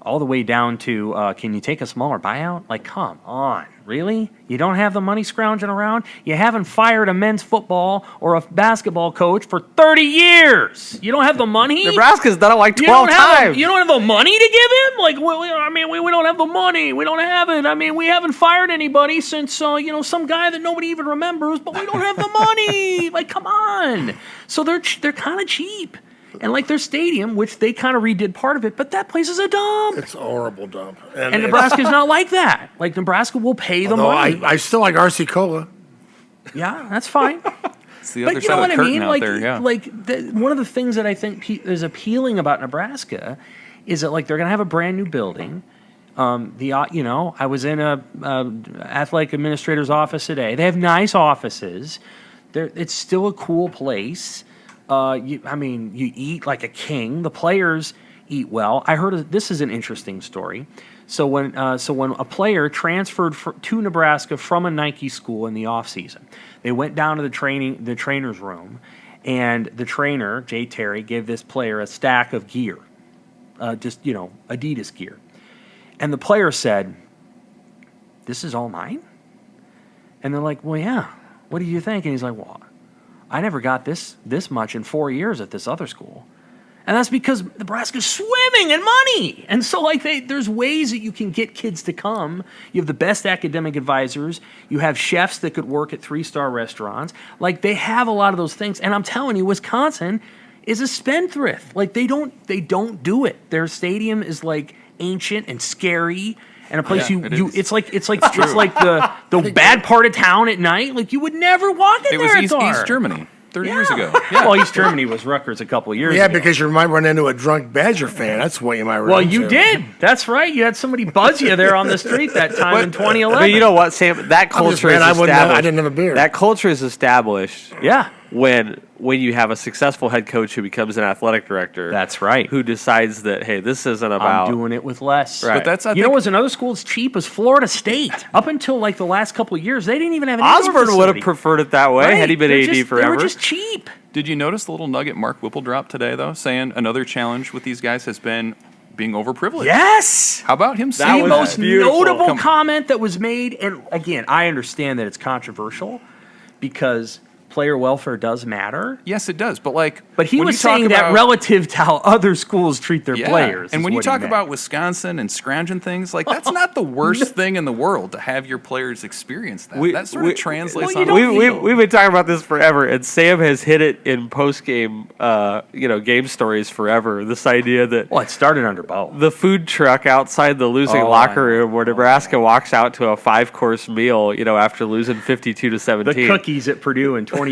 B: all the way down to, can you take a smaller buyout? Like, come on, really? You don't have the money scrounging around? You haven't fired a men's football or a basketball coach for 30 years. You don't have the money?
C: Nebraska's done it like
B: You
C: 12
B: don't have
C: times.
B: you don't have the money to give him? Like, we don't have the money. We don't have it. I mean, we haven't fired anybody since, some guy that nobody even remembers, but we don't have the money. Like, come on. So they're kind of cheap. And like their stadium, which they kind of redid part of it, but that place is a dump.
D: It's a horrible dump.
B: And Nebraska's not like that. Like, Nebraska will pay the money.
D: I still like RC Cola.
B: Yeah, that's fine.
A: It's the
B: But
A: other
B: you know
A: side
B: what
A: of the
B: I
A: curtain
B: mean?
A: out there, yeah.
B: One of the things that I think is appealing about Nebraska is that they're going to have a brand new building. I was in a athletic administrator's office today. They have nice offices. It's still a cool place. You eat like a king. The players eat well. I heard this is an interesting story. So when a player transferred to Nebraska from a Nike school in the offseason, they went down to the trainer's room, and the trainer, Jay Terry, gave this player a stack of gear, Adidas gear. And the player said, "This is all mine?" And they're like, "Well, yeah. What do you think?" And he's like, "Well, I never got this much in 4 years at this other school." And that's because Nebraska's swimming in money. And so, there's ways that you can get kids to come. You have the best academic advisors. You have chefs that could work at 3-star restaurants. They have a lot of those things. And I'm telling you, Wisconsin is a spendthrift. They don't do it. Their stadium is ancient and scary. And a place it's like the bad part of town at night. You would never walk in there.
A: It was East Germany 30 years ago.
B: Yeah. Well, East Germany was Rutgers a couple of years ago.
D: Yeah, because you might run into a drunk Badger fan. That's what you might run
B: into. Well,
D: into.
B: you did. That's right. You had somebody buzz you there on the street that time in 2011.
C: But you know what, Sam? That culture is established.
D: I didn't have a beer.
C: That culture is established.
B: Yeah.
C: When you have a successful head coach who becomes an athletic director.
B: That's right.
C: Who decides that, hey, this isn't about...
B: I'm doing it with less.
C: Right.
A: But
B: you know what's another school that's cheap is Florida State. Up until the last couple of years, they didn't even have an indoor
C: Osborne
B: facility.
C: would have preferred it that way had he been AD forever.
B: They were just cheap.
A: Did you notice the little nugget Mark Whipple dropped today, though, saying another challenge with these guys has been being overprivileged?
B: Yes!
A: How about him
B: The
A: saying that?
B: most notable comment that was made, and again, I understand that it's controversial because player welfare does matter.
A: Yes, it does. But
B: he was saying that relative to how other schools treat their players.
A: And when you talk about Wisconsin and scrounging things, that's not the worst thing in the world to have your players experience that. That sort of translates on.
C: We've been talking about this forever, and Sam has hit it in post-game, game stories forever. This idea that
B: it started under Bo.
C: The food truck outside the losing locker room where Nebraska walks out to a 5-course meal, after losing 52-17.
B: The cookies at Purdue in 2015.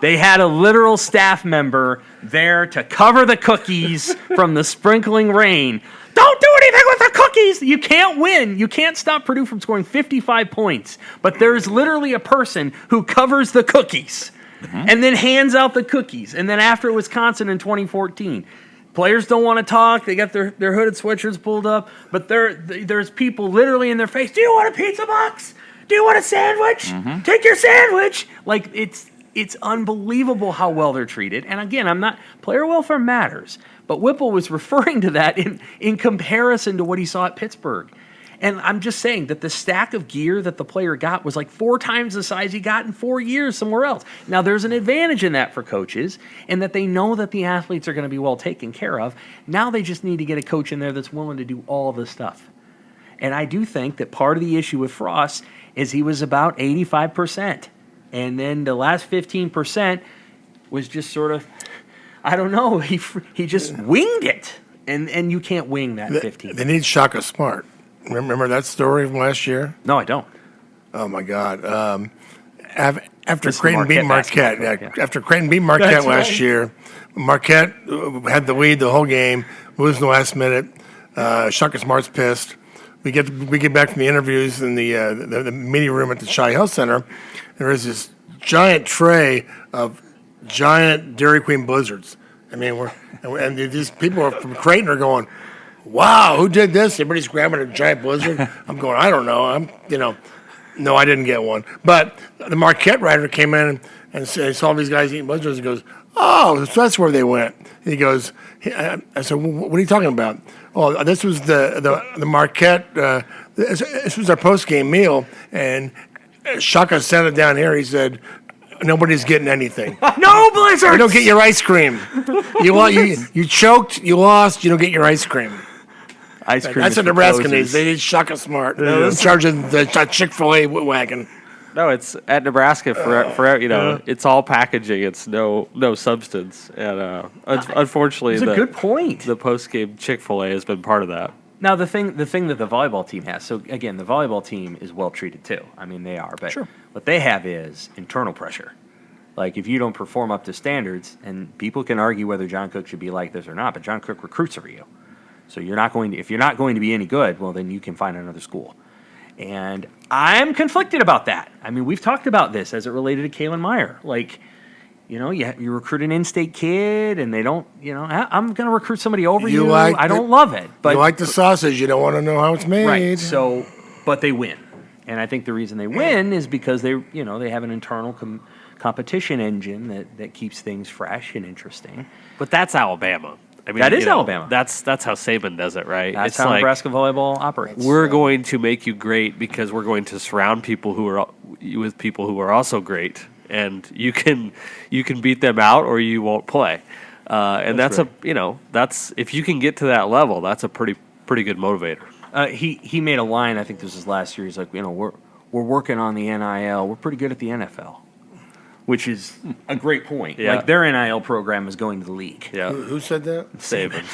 B: They had a literal staff member there to cover the cookies from the sprinkling rain. Don't do anything with the cookies. You can't win. You can't stop Purdue from scoring 55 points. But there's literally a person who covers the cookies and then hands out the cookies. And then after Wisconsin in 2014, players don't want to talk. They got their hooded sweatshirts pulled up. But there's people literally in their face. Do you want a pizza box? Do you want a sandwich? Take your sandwich. It's unbelievable how well they're treated. And again, player welfare matters. But Whipple was referring to that in comparison to what he saw at Pittsburgh. And I'm just saying that the stack of gear that the player got was 4 times the size he got in 4 years somewhere else. Now, there's an advantage in that for coaches, and that they know that the athletes are going to be well taken care of. Now they just need to get a coach in there that's willing to do all of this stuff. And I do think that part of the issue with Frost is he was about 85%. And then the last 15% was just sort of, I don't know, he just winged it. And you can't wing that 15.
D: They need Shaka Smart. Remember that story from last year?
B: No, I don't.
D: Oh, my God. After Creighton beat Marquette. After Creighton beat Marquette last year, Marquette had the lead the whole game, losing the last minute. Shaka Smart's pissed. We get back from the interviews in the media room at the Chi Health Center. There is this giant tray of giant Dairy Queen Blizzards. I mean, and these people from Creighton are going, "Wow, who did this?" Everybody's grabbing a giant Blizzard. I'm going, I don't know. No, I didn't get one. But the Marquette writer came in and saw these guys eating Blizzards and goes, "Oh, so that's where they went." He goes, I said, "What are you talking about?" "Oh, this was the Marquette. This was our post-game meal, and Shaka sent it down here. He said, nobody's getting anything.
B: No Blizzards!
D: You don't get your ice cream. You choked, you lost, you don't get your ice cream."
B: Ice cream.
D: That's what Nebraska needs. They need Shaka Smart. In charge of the Chick-fil-A wagon.
C: No, it's at Nebraska for it's all packaging. It's no substance, and unfortunately,
B: it's a good point.
C: The post-game Chick-fil-A has been part of that.
B: Now the thing that the volleyball team has. So again, the volleyball team is well treated too. I mean, they are, but
A: sure.
B: What they have is internal pressure. Like if you don't perform up to standards, and people can argue whether John Cook should be like this or not, but John Cook recruits for you. So if you're not going to be any good, well then you can find another school. And I'm conflicted about that. I mean, we've talked about this as it related to Kalen Meyer. you recruit an in-state kid, and they don't. I'm going to recruit somebody over you. I don't
D: the-
B: love it, but
D: you like the sausage, you don't want to know how it's made.
B: right. So, but they win, and I think the reason they win is because they have an internal competition engine that keeps things fresh and interesting.
C: But that's Alabama. I mean,
B: That is Alabama.
C: That's how Saban does it, right?
B: That's
C: it's
B: how
C: like,
B: Nebraska volleyball operates.
C: we're going to make you great because we're going to surround people with people who are also great, and you can beat them out or you won't play. And that's if you can get to that level, that's a pretty good motivator.
B: He made a line. I think this was last year. He's like, we're working on the NIL. We're pretty good at the NFL, which is a great point.
C: Yeah.
B: Like their NIL program is going to the league.
C: Yeah,
D: Who said that?
C: Saban.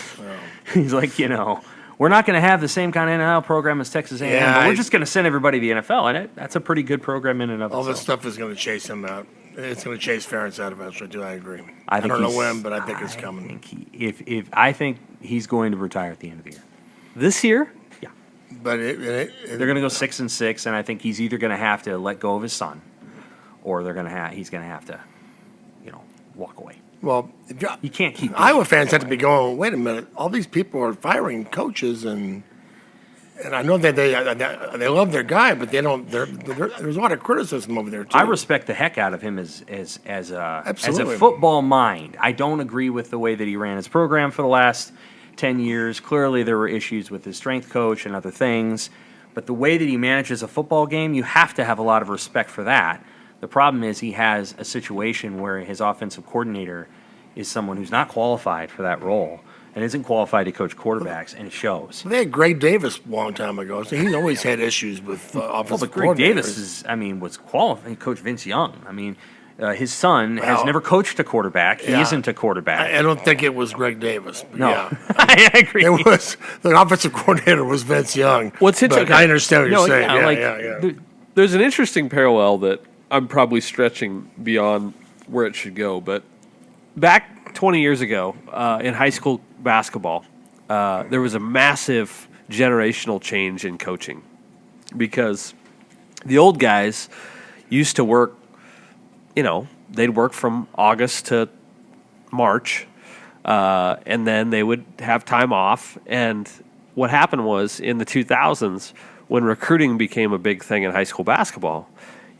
B: He's like, we're not going to have the same kind of NIL program as Texas A&M,
D: Yeah,
B: but we're just going to send everybody to the NFL, and that's a pretty good program in and of
D: All
B: itself.
D: this stuff is going to chase him out. It's going to chase Ferentz out eventually, too. I agree.
B: I think
D: don't know
B: he's-
D: when, but I think it's coming.
B: I think he's going to retire at the end of the year.
C: This year?
B: Yeah,
D: But
B: they're going to go 6-6, and I think he's either going to have to let go of his son, or he's going to have to, walk away.
D: well,
B: You can't keep doing
D: Iowa fans have to be going, wait a minute, all these people are firing coaches, and I know that they love their guy, but they don't. There's a lot of criticism over there too.
B: I respect the heck out of him as a
D: Absolutely.
B: football mind. I don't agree with the way that he ran his program for the last 10 years. Clearly, there were issues with his strength coach and other things. But the way that he manages a football game, you have to have a lot of respect for that. The problem is he has a situation where his offensive coordinator is someone who's not qualified for that role and isn't qualified to coach quarterbacks, and it shows.
D: They had Greg Davis a long time ago, so he's always had issues with
B: Well,
D: offensive
B: but Greg Davis
D: coordinators.
B: was qualified. He coached Vince Young. His son has
D: Well,
B: never coached a quarterback. He
D: yeah.
B: isn't a quarterback.
D: I don't think it was Greg Davis. But
B: No,
D: yeah.
B: I agree.
D: It was the offensive coordinator was Vince Young.
C: What's
D: But
C: interesting?
D: I understand what you're saying.
B: yeah,
D: Yeah.
C: There's an interesting parallel that I'm probably stretching beyond where it should go, but back 20 years ago in high school basketball, there was a massive generational change in coaching because the old guys used to work, they'd work from August to March, and then they would have time off. And what happened was in the 2000s, when recruiting became a big thing in high school basketball,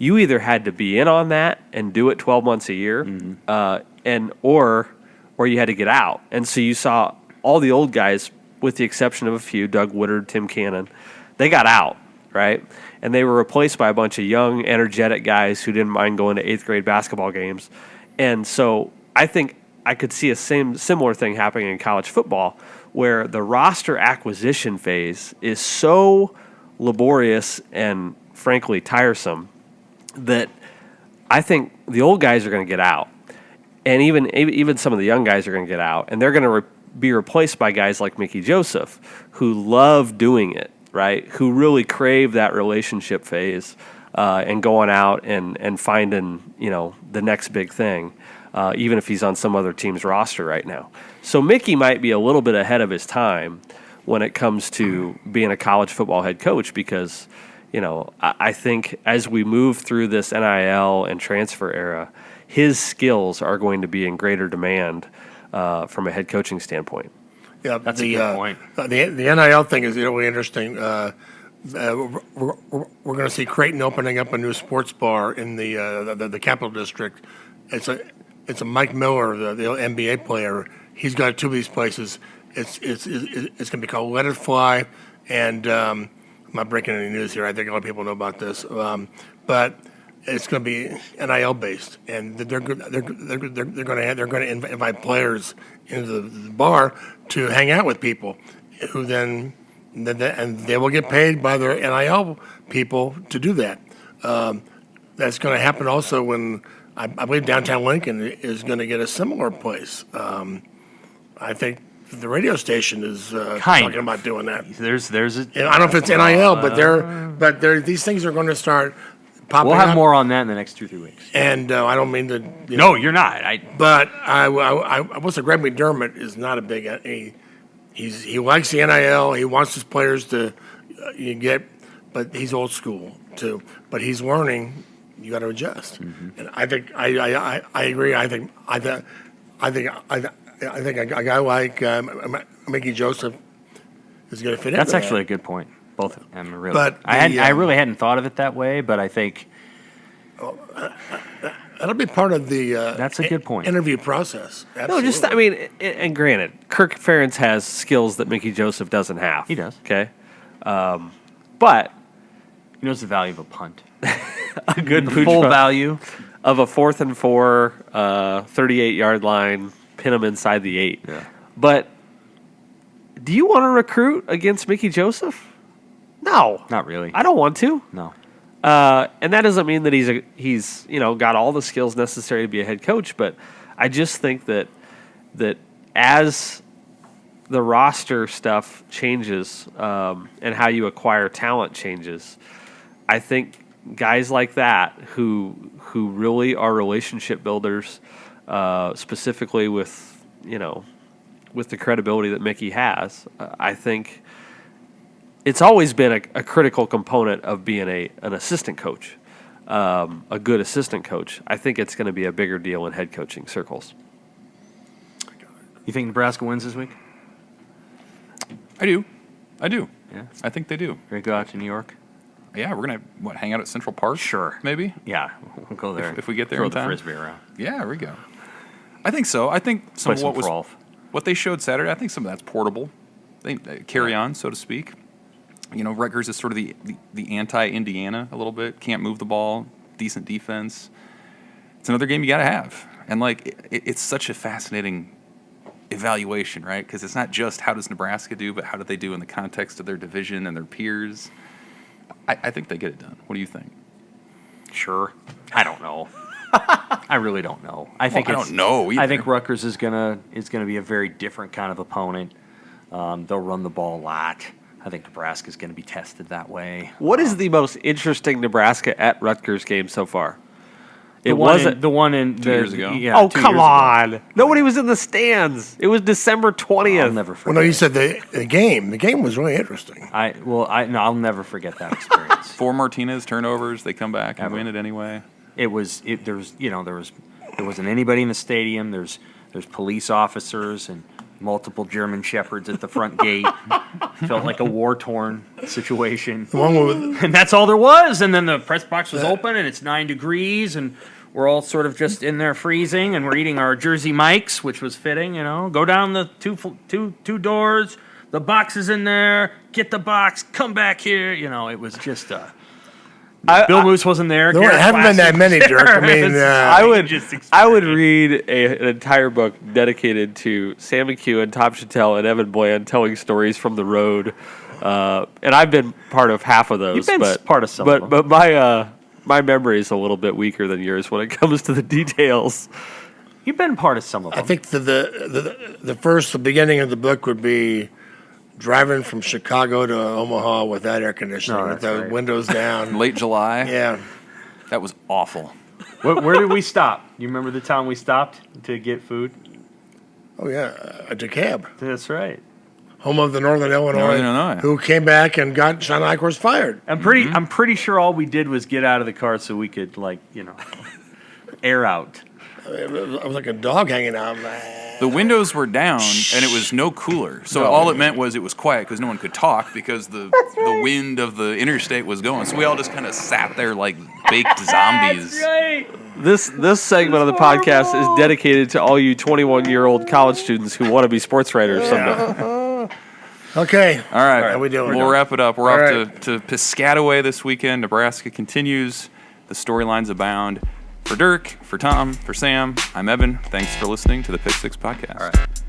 C: you either had to be in on that and do it 12 months a year, or you had to get out. And so you saw all the old guys, with the exception of a few, Doug Woodard, Tim Cannon, they got out, right? And they were replaced by a bunch of young, energetic guys who didn't mind going to 8th grade basketball games. And so I think I could see a similar thing happening in college football, where the roster acquisition phase is so laborious and frankly tiresome that I think the old guys are going to get out, and even some of the young guys are going to get out, and they're going to be replaced by guys like Mickey Joseph, who love doing it, right? Who really crave that relationship phase and going out and finding the next big thing, even if he's on some other team's roster right now. So Mickey might be a little bit ahead of his time when it comes to being a college football head coach because. I think as we move through this NIL and transfer era, his skills are going to be in greater demand from a head coaching standpoint.
D: Yeah,
B: That's a good point.
D: The NIL thing is really interesting. We're going to see Creighton opening up a new sports bar in the Capital District. It's a Mike Miller, the NBA player. He's got two of these places. It's going to be called Let It Fly, and I'm not breaking any news here. I think a lot of people know about this, but it's going to be NIL based, and they're going to invite players into the bar to hang out with people, who then and they will get paid by their NIL people to do that. That's going to happen also when I believe downtown Lincoln is going to get a similar place. I think the radio station is talking about doing that.
B: There's a.
D: And I don't know if it's NIL, but these things are going to start popping
B: We'll have
D: up.
B: more on that in the next 2-3 weeks.
D: And I don't mean to.
B: No, you're not.
D: But I will say Greg McDermott is not a big. He likes the NIL. He wants his players to get, but he's old school too. But he's learning you got to adjust. And I think I agree. I think a guy like Mickey Joseph is going to fit in.
B: That's actually a good point. Both of them, really.
D: But
B: I really hadn't thought of it that way, but I think
D: that'll be part of the
B: that's a good point.
D: interview process.
C: No, just I mean, and granted, Kirk Ferentz has skills that Mickey Joseph doesn't have.
B: He does.
C: Okay, but
B: He knows the value of a punt.
C: a good
B: The
C: pooch
B: full
C: punt
B: value.
C: of a 4th and 4, 38-yard line, pin him inside the 8.
B: Yeah.
C: But do you want to recruit against Mickey Joseph? No,
B: Not really.
C: I don't want to.
B: No.
C: And that doesn't mean that he's got all the skills necessary to be a head coach, but I just think that as the roster stuff changes and how you acquire talent changes, I think guys like that who really are relationship builders, specifically with the credibility that Mickey has, I think it's always been a critical component of being an assistant coach, a good assistant coach. I think it's going to be a bigger deal in head coaching circles.
B: You think Nebraska wins this week?
A: I do.
B: Yeah.
A: I think they do.
B: Ready to go out to New York?
A: Yeah, we're gonna hang out at Central Park.
B: Sure.
A: Maybe.
B: Yeah, we'll go there.
A: If we get there
B: Throw
A: in
B: the
A: time.
B: frisbee around.
A: Yeah, there we go. I think so. I think some
B: Play
A: of
B: some
A: what was
B: Rolf.
A: what they showed Saturday. I think some of that's portable. They carry on, so to speak. Rutgers is sort of the anti-Indiana a little bit. Can't move the ball. Decent defense. It's another game you got to have. And it's such a fascinating evaluation, right? Because it's not just how does Nebraska do, but how do they do in the context of their division and their peers. I think they get it done. What do you think?
B: Sure. I don't know. I really don't know. I think
A: I don't know either.
B: I think Rutgers is gonna be a very different kind of opponent. They'll run the ball a lot. I think Nebraska's going to be tested that way.
C: What is the most interesting Nebraska at Rutgers game so far?
B: The one in
A: 2 years ago?
B: Yeah,
C: Oh,
B: 2
C: come
B: years ago.
C: on. Nobody was in the stands. It was December 20th.
B: I'll never forget.
D: Well, no, you said the game. The game was really interesting.
B: I'll never forget that experience.
A: 4 Martinez turnovers. They come back and
B: Ever.
A: win it anyway.
B: There wasn't anybody in the stadium. There's police officers and multiple German shepherds at the front gate. Felt like a war-torn situation.
D: The one with
B: And that's all there was. And then the press box was open, and it's 9 degrees, and we're all sort of just in there freezing, and we're eating our Jersey Mikes, which was fitting. Go down the two doors. The box is in there. Get the box. Come back here. It was just. Bill Moose wasn't there.
D: there
B: Garrett
D: haven't been that
B: Classic.
D: many, Dirk. I mean,
C: I would read an entire book dedicated to Sam McKewon, Tom Shatel, and Evan Bland telling stories from the road. And I've been part of half of those.
B: You've been
C: but,
B: part of some
C: but,
B: of them.
C: But my memory is a little bit weaker than yours when it comes to the details.
B: You've been part of some of them.
D: I think the beginning of the book would be driving from Chicago to Omaha with that air conditioning, with
B: that's
D: the
B: right.
D: windows down.
A: Late July.
D: Yeah.
A: That was awful.
B: Where did we stop? You remember the town we stopped to get food?
D: Oh, yeah. A DeKalb,
B: That's right.
D: home of the Northern Illinois, who came back and got Sean Eichhorst fired.
B: I'm pretty sure all we did was get out of the car so we could air out.
D: It was like a dog hanging out.
A: The windows were down, and it was no cooler. So all it meant was it was quiet because no one could talk because the wind of the interstate was going. So we all just kind of sat there like baked zombies.
B: That's right.
C: This segment of the podcast is dedicated to all you 21-year-old college students who want to be sports writers someday.
D: Okay.
A: All right.
D: How we doing?
A: We'll wrap it up. We're
D: All
A: off
D: right.
A: to Piscataway this weekend. Nebraska continues. The storylines abound. For Dirk, for Tom, for Sam, I'm Evan. Thanks for listening to the Pick Six Podcast.
B: All right.